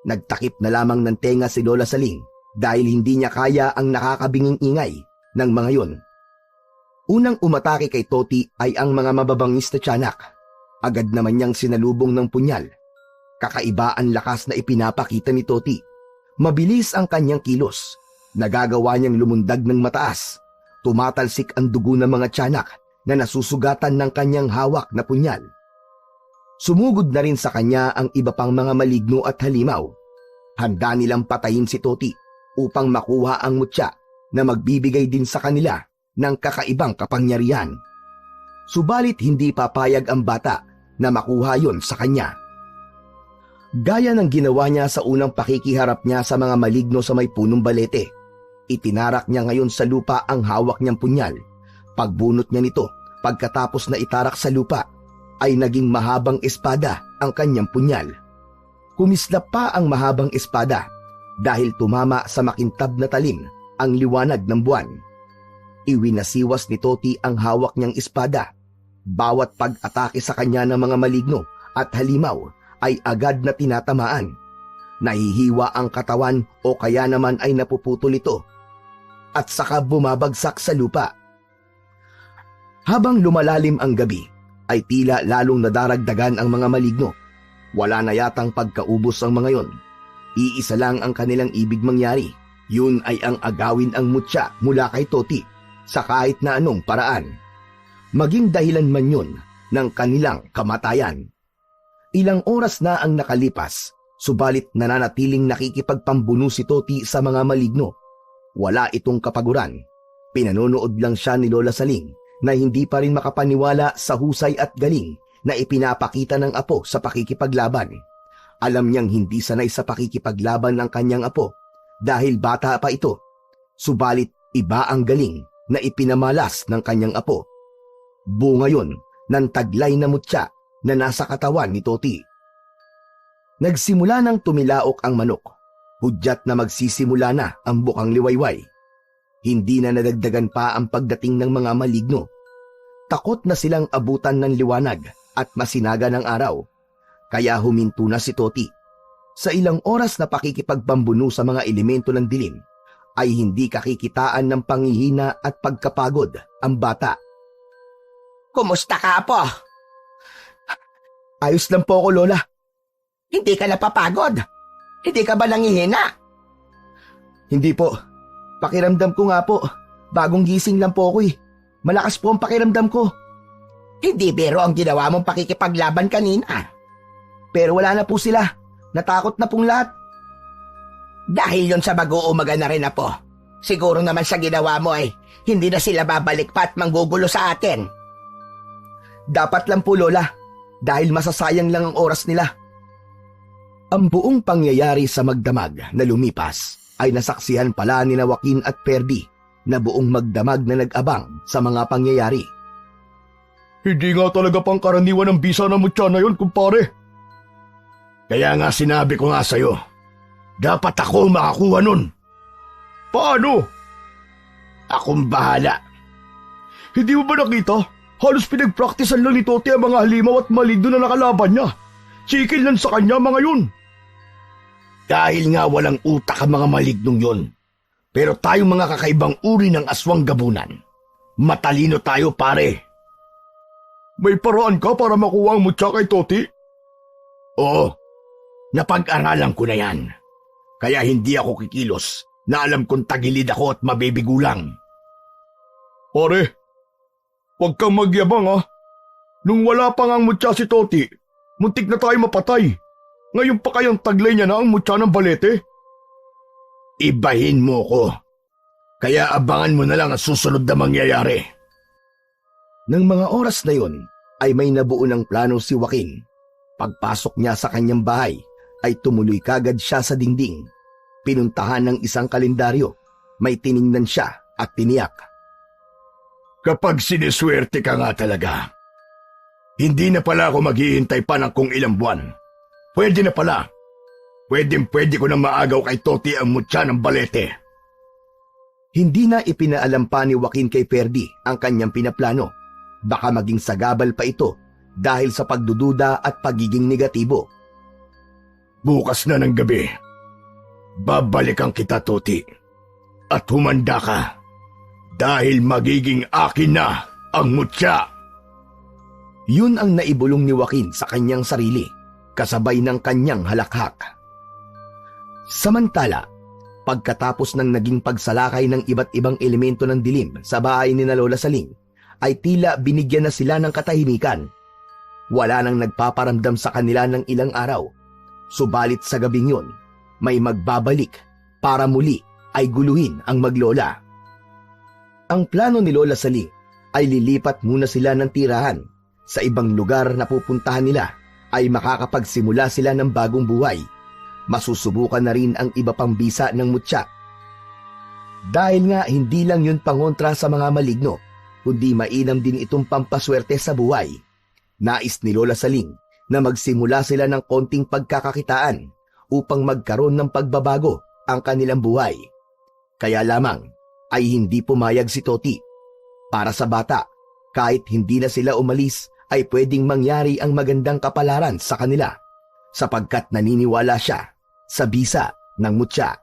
Speaker 2: Nagtakip na lamang ng tenga si Lola Saling dahil hindi niya kaya ang nakakabinging ingay ng mga yon. Unang umatake kay Toti ay ang mga mababangis na tiyanak. Agad naman niyang sinalubong ng punyal. Kakaiba ang lakas na ipinapakita ni Toti. Mabilis ang kanyang kilos. Nagagawa niyang lumundag ng mataas. Tumatalsik ang dugo ng mga tiyanak na nasusugatan ng kanyang hawak na punyal. Sumugod na rin sa kanya ang iba pang mga maligno at halimaw. Handa nilang patayin si Toti upang makuha ang mutya na magbibigay din sa kanila ng kakaibang kapangyarihan. Subalit hindi papayag ang bata na makuha yon sa kanya. Gaya ng ginawa niya sa unang pakikiharap niya sa mga maligno sa may punong balete, itinarak niya ngayon sa lupa ang hawak niyang punyal. Pagbunot niya nito, pagkatapos na itarak sa lupa, ay naging mahabang espada ang kanyang punyal. Kumislap pa ang mahabang espada dahil tumama sa makintab na talim ang liwanag ng buwan. Iwinasiwas ni Toti ang hawak niyang espada. Bawat pag-atake sa kanya ng mga maligno at halimaw ay agad na tinatamaan. Nahihiwa ang katawan o kaya naman ay napuputol ito at saka bumabagsak sa lupa. Habang lumalalim ang gabi, ay tila lalong nadaragdagan ang mga maligno. Wala na yatang pagkaubos ang mga yon. Iisa lang ang kanilang ibig mangyari. Yun ay ang agawin ang mutya mula kay Toti sa kahit na anong paraan. Maging dahilan man yun ng kanilang kamatayan. Ilang oras na ang nakalipas, subalit nananatiling nakikipagpambuno si Toti sa mga maligno. Wala itong kapaguran. Pinanonood lang siya ni Lola Saling na hindi pa rin makapaniwala sa husay at galing na ipinapakita ng apo sa pakikipaglaban. Alam niyang hindi sanay sa pakikipaglaban ng kanyang apo dahil bata pa ito. Subalit iba ang galing na ipinamalas ng kanyang apo. Bunga yon ng taglay na mutya na nasa katawan ni Toti. Nagsimula nang tumilaok ang manok. Hudyat na magsisimula na ang bukang liwayway. Hindi na nadagdagan pa ang pagdating ng mga maligno. Takot na silang abutan ng liwanag at masinaga ng araw. Kaya huminto na si Toti. Sa ilang oras na pakikipagbambuno sa mga elemento ng dilim, ay hindi kakikitaan ng panghihina at pagkapagod ang bata.
Speaker 3: Kumusta ka, Apo?
Speaker 2: Ayos lang po ako, Lola.
Speaker 3: Hindi ka napapagod? Hindi ka ba nangihina?
Speaker 2: Hindi po. Pakiramdam ko nga po. Bagong gising lang po ako eh. Malakas po ang pakiramdam ko.
Speaker 3: Hindi biro ang ginawa mong pakikipaglaban kanina.
Speaker 2: Pero wala na po sila. Natakot na pong lahat.
Speaker 3: Dahil yon sa bago-umaga na rin, Apo. Siguro naman sa ginawa mo ay hindi na sila babalik pa at manggugulo sa atin.
Speaker 2: Dapat lang po, Lola, dahil masasayang lang ang oras nila. Ang buong pangyayari sa magdamag na lumipas ay nasaksihan pala ni Joaquin at Perdi na buong magdamag na nag-abang sa mga pangyayari.
Speaker 5: Hindi nga talaga pangkaraniwan ang bisa ng mutya na yun, kumpare.
Speaker 6: Kaya nga sinabi ko nga sa'yo, dapat ako makakuha nun.
Speaker 5: Paano?
Speaker 6: Akong bahala.
Speaker 5: Hindi mo ba nakita? Halos pinagpraktisan lang ni Toti ang mga halimaw at maligno na nakalaban niya. Sikil lang sa kanya mga yun.
Speaker 6: Dahil nga walang utak ang mga malignong yun. Pero tayong mga kakaibang uri ng aswang gabunan, matalino tayo, pare.
Speaker 5: May paraan ka para makuha ang mutya kay Toti?
Speaker 6: Oo, napag-aralan ko na yan. Kaya hindi ako kikilos na alam kong tagilid ako at mabibigulang.
Speaker 5: Pare, huwag kang magyabang ha. Nung wala pa nga ang mutya si Toti, muntik na tayo mapatay. Ngayon pa kayang taglay niya na ang mutya ng balete?
Speaker 6: Ibahin mo ko. Kaya abangan mo na lang ang susunod na mangyayari.
Speaker 2: Nang mga oras na yon ay may nabuo ng plano si Joaquin. Pagpasok niya sa kanyang bahay ay tumuloy kagad siya sa dingding. Pinuntahan ng isang kalendaryo. May tiningnan siya at tiniyak.
Speaker 6: Kapag siniswerte ka nga talaga, hindi na pala ako maghihintay pa ng kung ilang buwan. Pwede na pala. Pwede ko na maagaw kay Toti ang mutya ng balete.
Speaker 2: Hindi na ipinaalam pa ni Joaquin kay Perdi ang kanyang pinaplano. Baka maging sagabal pa ito dahil sa pagdududa at pagiging negatibo.
Speaker 6: Bukas na ng gabi, babalikan kita, Toti. At humanda ka dahil magiging akin na ang mutya.
Speaker 2: Yun ang naibulong ni Joaquin sa kanyang sarili, kasabay ng kanyang halakhak. Samantala, pagkatapos ng naging pagsalakay ng iba't ibang elemento ng dilim sa bahay ni na Lola Saling, ay tila binigyan na sila ng katahimikan. Wala nang nagpaparamdam sa kanila ng ilang araw. Subalit sa gabing yun, may magbabalik para muli ay guluhin ang maglola. Ang plano ni Lola Saling ay lilipat muna sila ng tirahan. Sa ibang lugar na pupuntahan nila ay makakapagsimula sila ng bagong buhay. Masusubukan na rin ang iba pang bisa ng mutya. Dahil nga hindi lang yun pangontra sa mga maligno, kundi mainam din itong pampaswerte sa buhay. Nais ni Lola Saling na magsimula sila ng konting pagkakakitaan upang magkaroon ng pagbabago ang kanilang buhay. Kaya lamang ay hindi pumayag si Toti. Para sa bata, kahit hindi na sila umalis ay pwedeng mangyari ang magandang kapalaran sa kanila sapagkat naniniwala siya sa bisa ng mutya.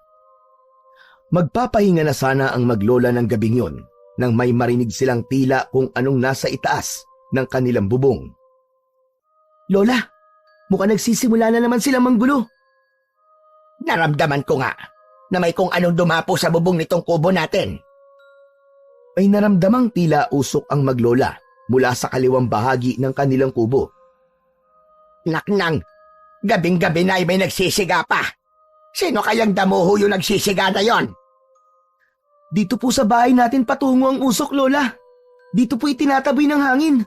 Speaker 2: Magpapahinga na sana ang maglola ng gabing yon nang may marinig silang tila kung anong nasa itaas ng kanilang bubong.
Speaker 4: Lola, mukhang nagsisimula na naman silang manggulo.
Speaker 3: Naramdaman ko nga na may kung anong dumapo sa bubong nitong kubo natin.
Speaker 2: Ay naramdamang tila usok ang maglola mula sa kaliwang bahagi ng kanilang kubo.
Speaker 3: Naknang, gabing-gabi na ay may nagsisiga pa. Sino kayang damuho yung nagsisiga na yon?
Speaker 4: Dito po sa bahay natin patungo ang usok, Lola. Dito po itinataboy ng hangin.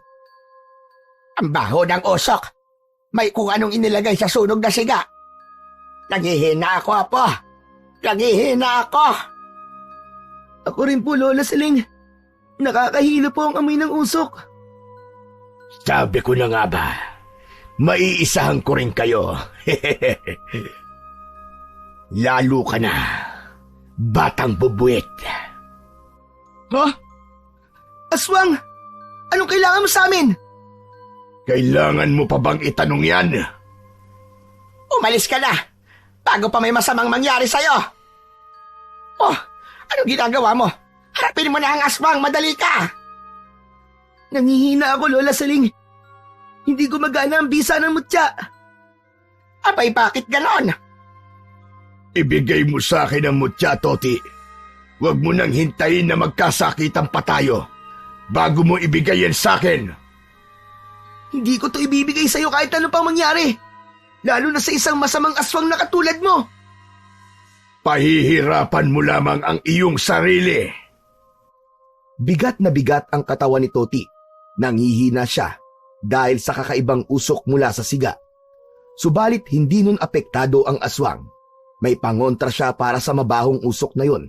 Speaker 3: Ang baho ng usok. May kung anong inilagay sa sunog na siga. Nangihina ako, Apo. Nangihina ako.
Speaker 4: Ako rin po, Lola Saling. Nakakahilo po ang amoy ng usok.
Speaker 6: Sabi ko na nga ba, maiisahan ko rin kayo. Lalo ka na, batang bubuit.
Speaker 4: Ha? Aswang! Anong kailangan mo sa amin?
Speaker 6: Kailangan mo pa bang itanong yan?
Speaker 3: Umalis ka na, bago pa may masamang mangyari sa'yo. Oh, anong ginagawa mo? Harapin mo na ang aswang, madali ka!
Speaker 4: Nangihina ako, Lola Saling. Hindi gumagana ang bisa ng mutya.
Speaker 3: Abay, bakit ganon?
Speaker 6: Ibigay mo sa akin ang mutya, Toti. Huwag mo nang hintayin na magkasakitan pa tayo bago mo ibigay yan sa akin.
Speaker 4: Hindi ko to ibibigay sa'yo kahit ano pang mangyari. Lalo na sa isang masamang aswang na katulad mo.
Speaker 6: Pahihirapan mo lamang ang iyong sarili.
Speaker 2: Bigat na bigat ang katawan ni Toti. Nangihina siya dahil sa kakaibang usok mula sa siga. Subalit hindi nun apektado ang aswang. May pangontra siya para sa mabahong usok na yun.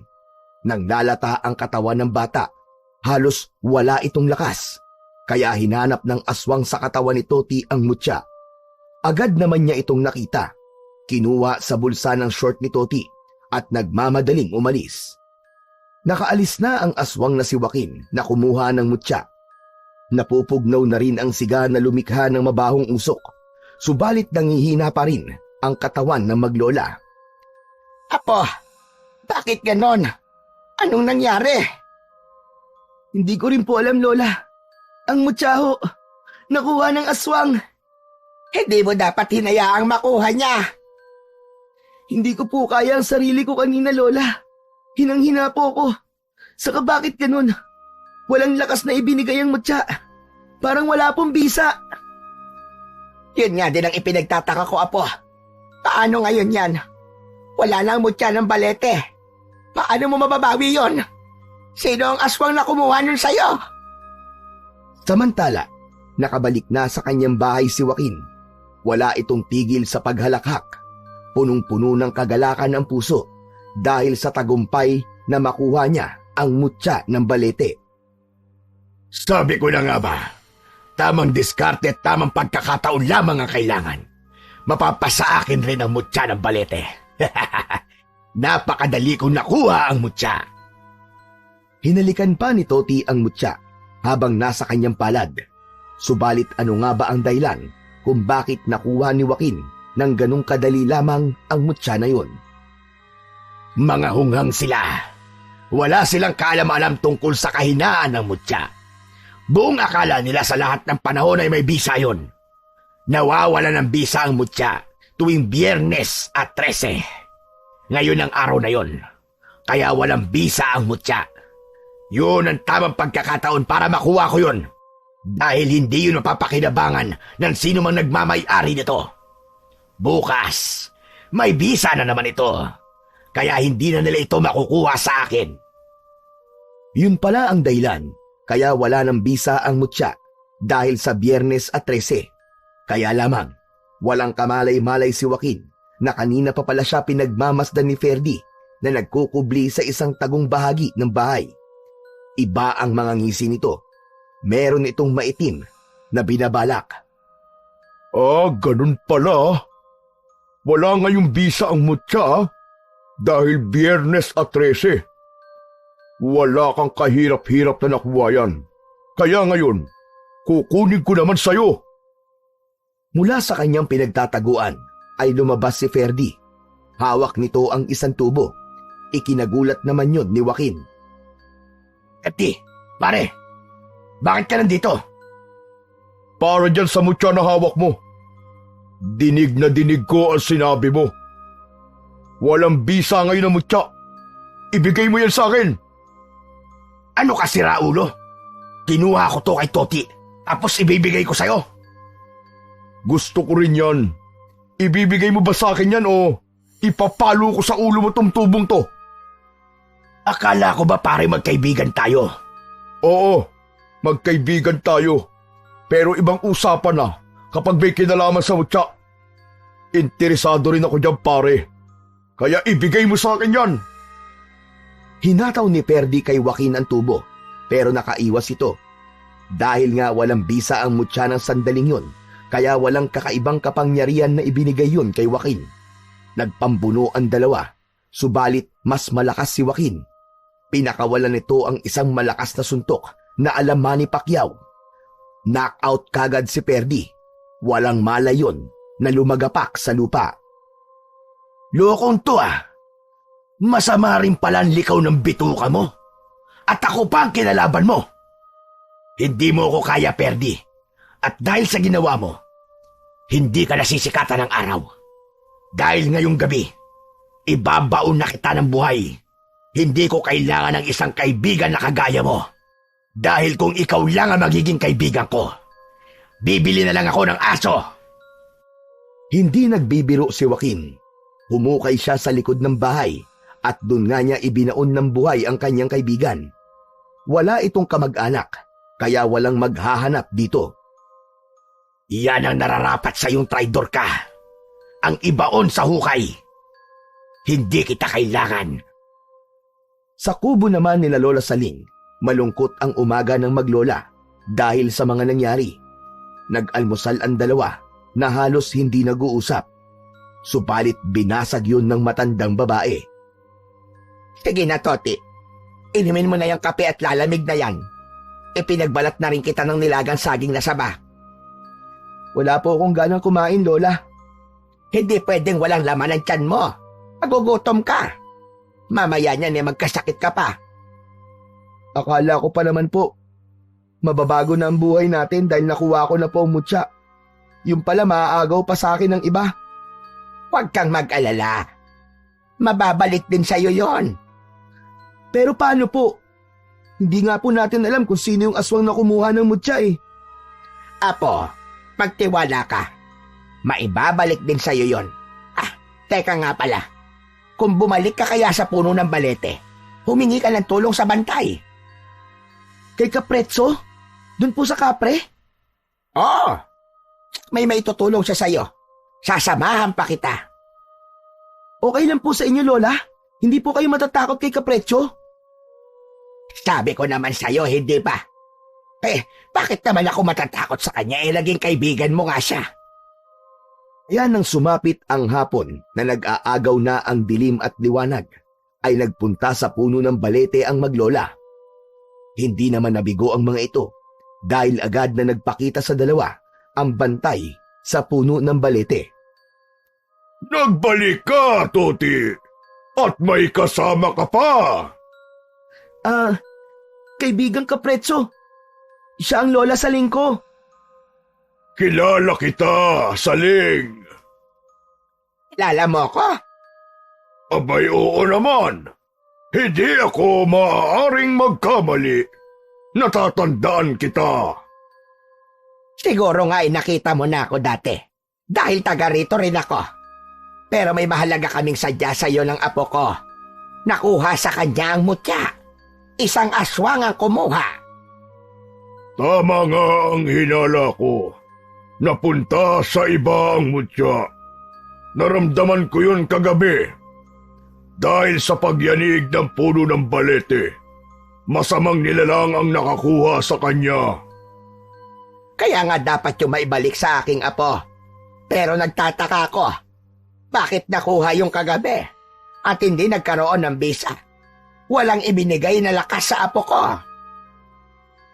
Speaker 2: Nang lalata ang katawan ng bata, halos wala itong lakas. Kaya hinanap ng aswang sa katawan ni Toti ang mutya. Agad naman niya itong nakita. Kinuha sa bulsa ng short ni Toti at nagmamadaling umalis. Nakaalis na ang aswang na si Joaquin na kumuha ng mutya. Napupugnaw na rin ang siga na lumikha ng mabahong usok. Subalit nangihina pa rin ang katawan ng maglola.
Speaker 3: Apo, bakit ganon? Anong nangyari?
Speaker 4: Hindi ko rin po alam, Lola. Ang mutya ho, nakuha ng aswang.
Speaker 3: Hindi mo dapat hinayaang makuha niya.
Speaker 4: Hindi ko po kaya ang sarili ko kanina, Lola. Hinang-hina po ako. Saka bakit ganun? Walang lakas na ibinigay ang mutya. Parang wala pong bisa.
Speaker 3: Yun nga din ang ipinagtataka ko, Apo. Paano ngayon yan? Wala na ang mutya ng balete. Paano mo mababawi yon? Sino ang aswang na kumuha nun sa'yo?
Speaker 2: Samantala, nakabalik na sa kanyang bahay si Joaquin. Wala itong tigil sa paghalakhak. Punong-puno ng kagalakan ang puso dahil sa tagumpay na makuha niya ang mutya ng balete.
Speaker 6: Sabi ko na nga ba, tamang diskarte at tamang pagkakataon lamang ang kailangan. Mapapasa akin rin ang mutya ng balete. Napakadali kong nakuha ang mutya.
Speaker 2: Hinalikan pa ni Toti ang mutya habang nasa kanyang palad. Subalit ano nga ba ang dahilan kung bakit nakuha ni Joaquin ng ganong kadali lamang ang mutya na yun?
Speaker 6: Mga hunghang sila. Wala silang kaalam-alam tungkol sa kahinaan ng mutya. Buong akala nila sa lahat ng panahon ay may bisa yon. Nawawala ng bisa ang mutya tuwing Biyernes at 13. Ngayon ang araw na yon. Kaya walang bisa ang mutya. Yun ang tamang pagkakataon para makuha ko yun. Dahil hindi yun mapapakinabangan ng sino mang nagmamay-ari nito. Bukas, may bisa na naman ito. Kaya hindi na nila ito makukuha sa akin.
Speaker 2: Yun pala ang dahilan, kaya wala ng bisa ang mutya dahil sa Biyernes at 13. Kaya lamang, walang kamalay-malay si Joaquin na kanina pa pala siya pinagmamasdan ni Ferdy na nagkukubli sa isang tagong bahagi ng bahay. Iba ang mga ngisi nito. Meron itong maitim na binabalak.
Speaker 5: Ganun pala. Wala ngayong bisa ang mutya dahil Biyernes at 13. Wala kang kahirap-hirap na nakuha yan. Kaya ngayon, kukunin ko naman sa'yo.
Speaker 2: Mula sa kanyang pinagtataguan ay lumabas si Ferdy. Hawak nito ang isang tubo. Ikinagulat naman yun ni Joaquin.
Speaker 6: Eti, pare, bakit ka nandito?
Speaker 5: Para dyan sa mutya na hawak mo. Dinig na dinig ko ang sinabi mo. Walang bisa ngayon ang mutya. Ibigay mo yan sa akin.
Speaker 6: Ano ka, sira ulo? Kinuha ko to kay Toti, tapos ibibigay ko sa'yo.
Speaker 5: Gusto ko rin yan. Ibibigay mo ba sa akin yan o ipapalo ko sa ulo mo tong tubong to?
Speaker 6: Akala ko ba pare magkaibigan tayo?
Speaker 5: Oo, magkaibigan tayo. Pero ibang usapan na kapag may kinalaman sa mutya. Interesado rin ako dyan, pare. Kaya ibigay mo sa akin yan.
Speaker 2: Hinataw ni Ferdy kay Joaquin ang tubo, pero nakaiwas ito. Dahil nga walang bisa ang mutya ng sandaling yun, kaya walang kakaibang kapangyarihan na ibinigay yun kay Joaquin. Nagpambuno ang dalawa, subalit mas malakas si Joaquin. Pinakawalan nito ang isang malakas na suntok na alam Manny Pacquiao. Knockout kagad si Ferdy. Walang malay yun na lumagapak sa lupa.
Speaker 6: Lokong to Masama rin pala ang likaw ng bituka mo. At ako pa ang kinalaban mo. Hindi mo ako kaya, Ferdy. At dahil sa ginawa mo, hindi ka nasisikatan ng araw. Dahil ngayong gabi, ibabaon na kita ng buhay. Hindi ko kailangan ng isang kaibigan na kagaya mo. Dahil kung ikaw lang ang magiging kaibigan ko, bibili na lang ako ng aso.
Speaker 2: Hindi nagbibiro si Joaquin. Humukay siya sa likod ng bahay at doon nga niya ibinaon ng buhay ang kanyang kaibigan. Wala itong kamag-anak, kaya walang maghahanap dito.
Speaker 3: Yan ang nararapat sa iyong traidor ka. Ang ibaon sa hukay. Hindi kita kailangan.
Speaker 2: Sa kubo naman nila Lola Saling, malungkot ang umaga ng maglola dahil sa mga nangyari. Nag-almusal ang dalawa na halos hindi nag-uusap. Subalit binasag yun ng matandang babae.
Speaker 3: Sige na, Toti. Inumin mo na yung kape at lalamig na yan. Ipinagbalat na rin kita ng nilagang saging na saba.
Speaker 4: Wala po akong ganang kumain, Lola.
Speaker 3: Hindi pwedeng walang laman ang tiyan mo. Magugutom ka. Mamaya niyan magkasakit ka pa.
Speaker 4: Akala ko pa naman po, mababago na ang buhay natin dahil nakuha ko na po ang mutya. Yung pala maaagaw pa sa akin ng iba.
Speaker 3: Huwag kang mag-alala. Mababalik din sa'yo yon.
Speaker 4: Pero paano po? Hindi nga po natin alam kung sino yung aswang na kumuha ng mutya eh.
Speaker 3: Apo, magtiwala ka. Maibabalik din sa'yo yon. Teka nga pala. Kung bumalik ka kaya sa puno ng balete, humingi ka ng tulong sa bantay.
Speaker 4: Kay Kaprezzo? Doon po sa kapre?
Speaker 3: Oo. May maitutulong siya sa'yo. Sasamahan pa kita.
Speaker 4: Okay lang po sa inyo, Lola? Hindi po kayo matatakot kay Kaprezzo?
Speaker 3: Sabi ko naman sa'yo, hindi ba? Bakit naman ako matatakot sa kanya? Naging kaibigan mo nga siya.
Speaker 2: Yan nang sumapit ang hapon na nag-aagaw na ang dilim at liwanag, ay nagpunta sa puno ng balete ang maglola. Hindi naman nabigo ang mga ito dahil agad na nagpakita sa dalawa ang bantay sa puno ng balete.
Speaker 6: Nagbalik ka, Toti! At may kasama ka pa!
Speaker 4: Kaibigang Kaprezzo. Siya ang Lola Saling ko.
Speaker 6: Kilala kita, Saling!
Speaker 3: Kilala mo ko?
Speaker 6: Abay, oo naman. Hindi ako maaaring magkamali. Natatandaan kita.
Speaker 3: Siguro nga nakita mo na ako dati. Dahil taga rito rin ako. Pero may mahalaga kaming sadya sa iyo ng apo ko. Nakuha sa kanya ang mutya. Isang aswang ang kumuha.
Speaker 6: Tama nga ang hinala ko. Napunta sa iba ang mutya. Naramdaman ko yun kagabi. Dahil sa pagyanig ng puno ng balete, masamang nilalang ang nakakuha sa kanya.
Speaker 3: Kaya nga dapat yung maibalik sa aking apo. Pero nagtataka ako. Bakit nakuha yung kagabi at hindi nagkaroon ng bisa? Walang ibinigay na lakas sa apo ko.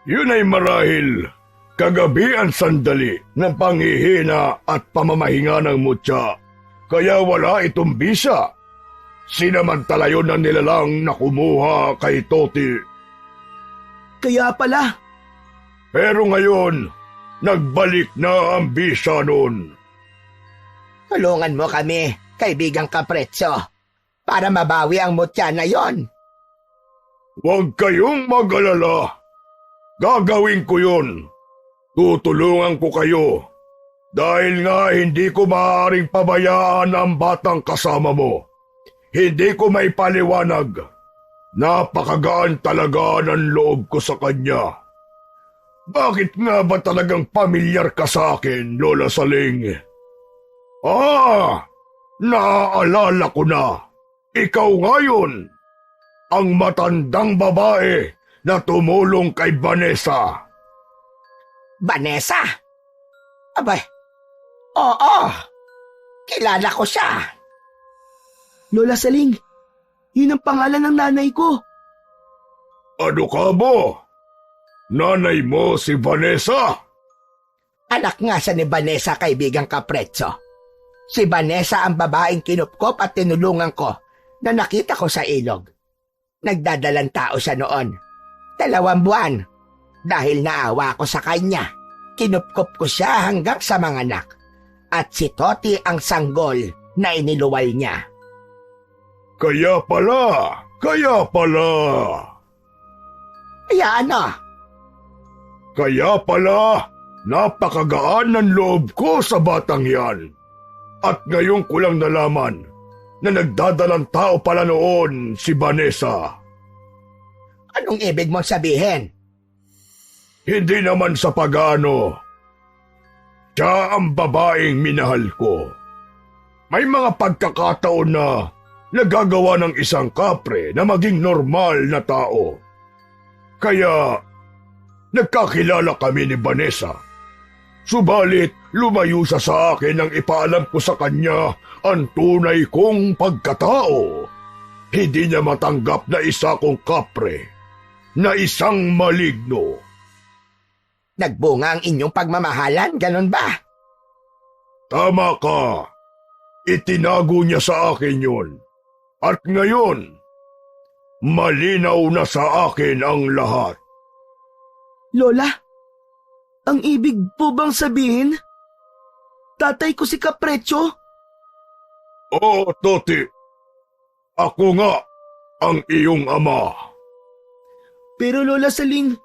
Speaker 6: Yun ay marahil kagabi ang sandali ng panghihina at pamamahinga ng mutya. Kaya wala itong bisa. Sinamantala yun ang nilalang na kumuha kay Toti.
Speaker 4: Kaya pala.
Speaker 6: Pero ngayon, nagbalik na ang bisa nun.
Speaker 3: Tulungan mo kami, kaibigang Kaprezzo, para mabawi ang mutya na yon.
Speaker 6: Huwag kayong mag-alala. Gagawin ko yun. Tutulungan ko kayo. Dahil nga hindi ko maaaring pabayaan ang batang kasama mo. Hindi ko may paliwanag. Napakagaan talaga ng loob ko sa kanya. Bakit nga ba talagang pamilyar ka sa akin, Lola Saling? Naaalala ko na. Ikaw ngayon, ang matandang babae na tumulong kay Vanessa.
Speaker 3: Vanessa? Abay, oo. Kilala ko siya.
Speaker 4: Lola Saling, yun ang pangalan ng nanay ko.
Speaker 6: Ano ka mo? Nanay mo si Vanessa?
Speaker 3: Anak nga sa ni Vanessa, kaibigang Kaprezzo. Si Vanessa ang babaeng kinupkop at tinulungan ko na nakita ko sa ilog. Nagdadalang tao siya noon. 2 buwan. Dahil naawa ko sa kanya, kinupkop ko siya hanggang sa mga anak. At si Toti ang sanggol na iniluwal niya.
Speaker 6: Kaya pala. Kaya ano? Kaya pala, napakagaan ng loob ko sa batang yan. At ngayon ko lang nalaman na nagdadalang tao pala noon si Vanessa.
Speaker 3: Anong ibig mong sabihin?
Speaker 6: Hindi naman sa pagano. Siya ang babaeng minahal ko. May mga pagkakataon na nagagawa ng isang kapre na maging normal na tao. Kaya nagkakilala kami ni Vanessa. Subalit lumayo siya sa akin nang ipaalam ko sa kanya ang tunay kong pagkatao. Hindi niya matanggap na isa kong kapre, na isang maligno.
Speaker 3: Nagbunga ang inyong pagmamahalan, ganon ba?
Speaker 6: Tama ka. Itinago niya sa akin yun. At ngayon, malinaw na sa akin ang lahat.
Speaker 4: Lola, ang ibig po bang sabihin? Tatay ko si Caprecho?
Speaker 6: Oo, Toti. Ako nga ang iyong ama.
Speaker 4: Pero Lola Saling,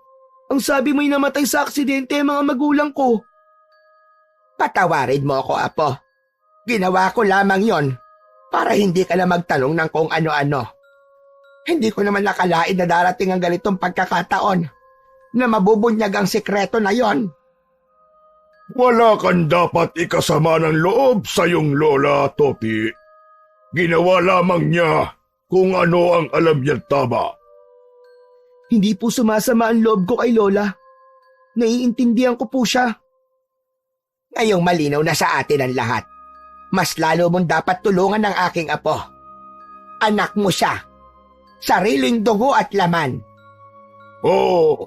Speaker 4: ang sabi mo'y namatay sa aksidente ang mga magulang ko.
Speaker 3: Patawarin mo ako, Apo. Ginawa ko lamang yon para hindi ka na magtanong ng kung ano-ano. Hindi ko naman nakalain na darating ang ganitong pagkakataon na mabubunyag ang sekreto na yon.
Speaker 6: Wala kang dapat ikasama ng loob sa iyong lola, Toti. Ginawa lamang niya kung ano ang alam niya tama.
Speaker 4: Hindi po sumasama ang loob ko kay Lola. Naiintindihan ko po siya.
Speaker 3: Ngayong malinaw na sa atin ang lahat, mas lalo mong dapat tulungan ng aking apo. Anak mo siya. Sariling dugo at laman.
Speaker 6: Oo,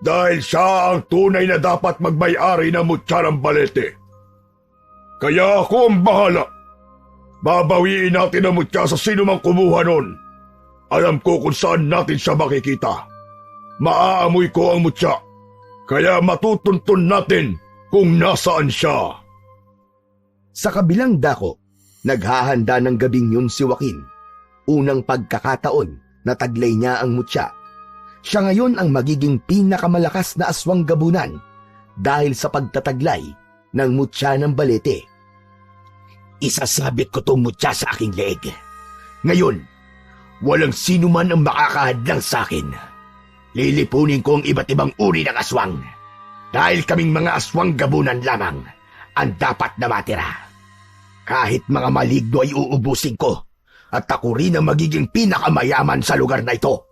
Speaker 6: dahil siya ang tunay na dapat magmay-ari ng mutya ng balete. Kaya ako ang bahala. Babawiin natin ang mutya sa sino mang kumuha nun. Alam ko kung saan natin siya makikita. Maaamoy ko ang mutya, kaya matutuntun natin kung nasaan siya.
Speaker 2: Sa kabilang dako, naghahanda ng gabing yun si Joaquin. Unang pagkakataon na taglay niya ang mutya. Siya ngayon ang magiging pinakamalakas na aswang gabunan dahil sa pagtataglay ng mutya ng balete.
Speaker 3: Isasabit ko tong mutya sa aking leeg.
Speaker 6: Ngayon, walang sino man ang makakahadlang sa akin. Lilipunin ko ang iba't ibang uri ng aswang. Dahil kaming mga aswang gabunan lamang ang dapat na matira. Kahit mga maligno ay uubusin ko at ako rin ang magiging pinakamayaman sa lugar na ito.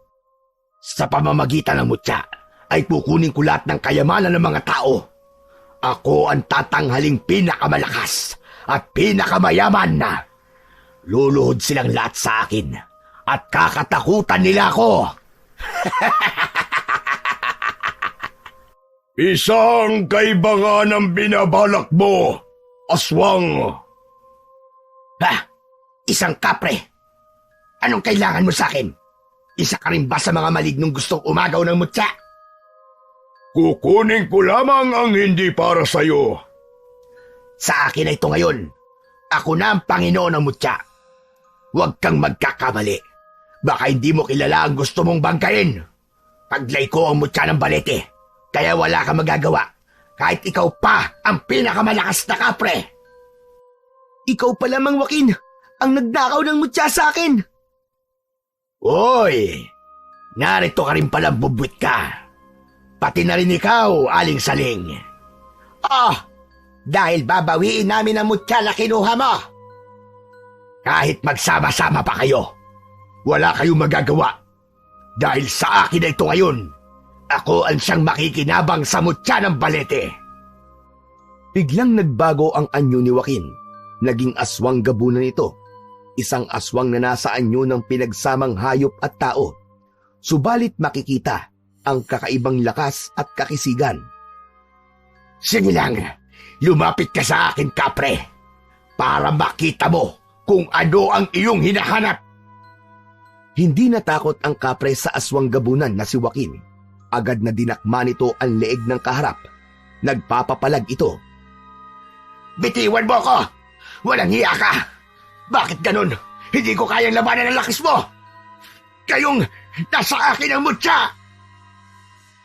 Speaker 6: Sa pamamagitan ng mutya ay kukunin ko lahat ng kayamanan ng mga tao. Ako ang tatanghaling pinakamalakas at pinakamayaman na. Luluhod silang lahat sa akin at kakatakutan nila ako. Isang kaibangan ang binabalak mo, aswang.
Speaker 3: Ha? Isang kapre? Anong kailangan mo sa akin? Isa ka rin ba sa mga malignong gustong umagaw ng mutya?
Speaker 6: Kukunin ko lamang ang hindi para sa'yo.
Speaker 3: Sa akin na ito ngayon. Ako na ang Panginoon ng mutya. Huwag kang magkakamali. Baka hindi mo kilala ang gusto mong bangkain. Taglay ko ang mutya ng balete. Kaya wala kang magagawa. Kahit ikaw pa ang pinakamalakas na kapre.
Speaker 4: Ikaw pa lamang, Joaquin, ang nagdakaw ng mutya sa akin.
Speaker 3: Hoy! Narito ka rin palang bubwit ka. Pati na rin ikaw, Aling Saling. Oh! Dahil babawiin namin ang mutya na kinuha mo. Kahit magsama-sama pa kayo, wala kayong magagawa. Dahil sa akin na ito ngayon, ako ang siyang makikinabang sa mutya ng balete.
Speaker 2: Biglang nagbago ang anyo ni Joaquin. Naging aswang gabunan ito. Isang aswang na nasa anyo ng pinagsamang hayop at tao. Subalit makikita ang kakaibang lakas at kakisigan.
Speaker 3: Sige lang, lumapit ka sa akin, kapre, para makita mo kung ano ang iyong hinahanap.
Speaker 2: Hindi natakot ang kapre sa aswang gabunan na si Joaquin. Agad na dinakma nito ang leeg ng kaharap. Nagpapapalag ito.
Speaker 3: Bitiwan mo ako! Walang hiya ka! Bakit ganun? Hindi ko kayang labanan ang lakas mo! Kayong nasa akin ang mutya!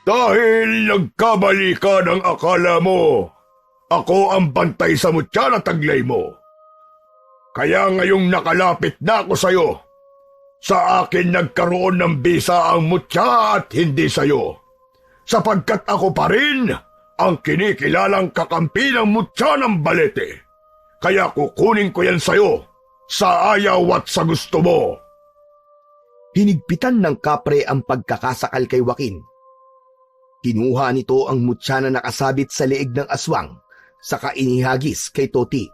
Speaker 6: Dahil nagkamali ka ng akala mo, ako ang bantay sa mutya na taglay mo. Kaya ngayong nakalapit na ako sa'yo, sa akin nagkaroon ng bisa ang mutya at hindi sa'yo. Sapagkat ako pa rin ang kinikilalang kakampi ng mutya ng Balete. Kaya kukunin ko yan sa'yo sa ayaw at sa gusto mo.
Speaker 2: Hinigpitan ng kapre ang pagkakasakal kay Joaquin. Kinuha nito ang mutya na nakasabit sa leeg ng aswang, saka inihagis kay Toti.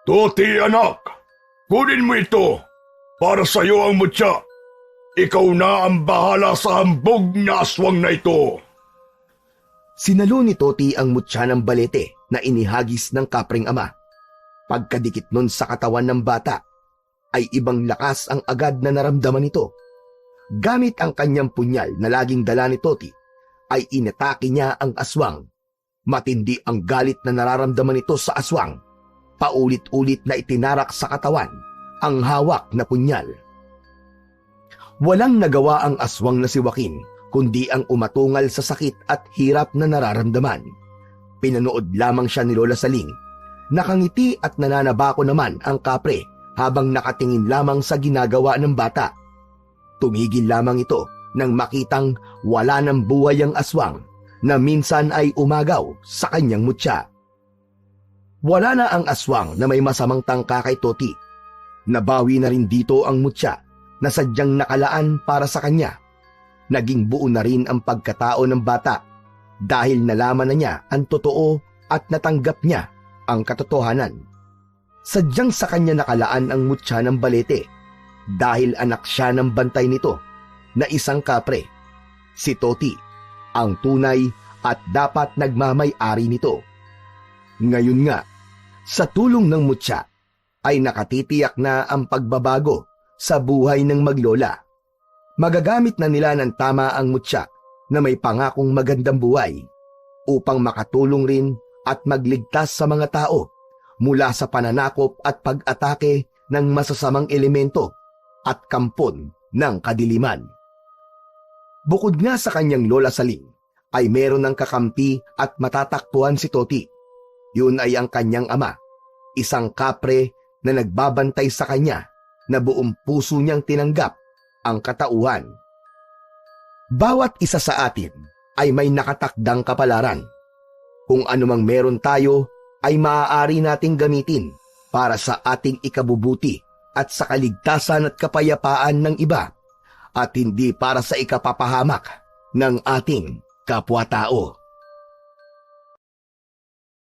Speaker 6: Toti anak, kunin mo ito para sa iyo ang mutya. Ikaw na ang bahala sa hambog na aswang na ito.
Speaker 2: Sinalo ni Toti ang mutya ng Balete na inihagis ng kapreng ama. Pagkadikit nun sa katawan ng bata, ay ibang lakas ang agad na naramdaman nito. Gamit ang kanyang punyal na laging dala ni Toti, ay inatake niya ang aswang. Matindi ang galit na nararamdaman nito sa aswang. Paulit-ulit na itinarak sa katawan ang hawak na punyal. Walang nagawa ang aswang na si Joaquin, kundi ang umatungal sa sakit at hirap na nararamdaman. Pinanood lamang siya ni Lola Saling. Nakangiti at nananabako naman ang kapre habang nakatingin lamang sa ginagawa ng bata. Tumigil lamang ito nang makitang wala ng buhay ang aswang na minsan ay umagaw sa kanyang mutya. Wala na ang aswang na may masamang tangka kay Toti. Nabawi na rin dito ang mutya na sadyang nakalaan para sa kanya. Naging buo na rin ang pagkatao ng bata dahil nalaman na niya ang totoo at natanggap niya ang katotohanan. Sadyang sa kanya nakalaan ang mutya ng Balete dahil anak siya ng bantay nito na isang kapre. Si Toti, ang tunay at dapat nagmamay-ari nito. Ngayon nga, sa tulong ng mutya, ay nakatitiyak na ang pagbabago sa buhay ng maglola. Magagamit na nila ng tama ang mutya na may pangakong magandang buhay upang makatulong rin at magligtas sa mga tao mula sa pananakop at pag-atake ng masasamang elemento at kampon ng kadiliman. Bukod nga sa kanyang Lola Saling, ay meron ng kakampi at matatakbuhan si Toti. Yun ay ang kanyang ama, isang kapre na nagbabantay sa kanya na buong puso niyang tinanggap ang katauhan. Bawat isa sa atin ay may nakatakdang kapalaran. Kung anumang meron tayo ay maaari nating gamitin para sa ating ikabubuti at sa kaligtasan at kapayapaan ng iba at hindi para sa ikapapahamak ng ating kapwa-tao.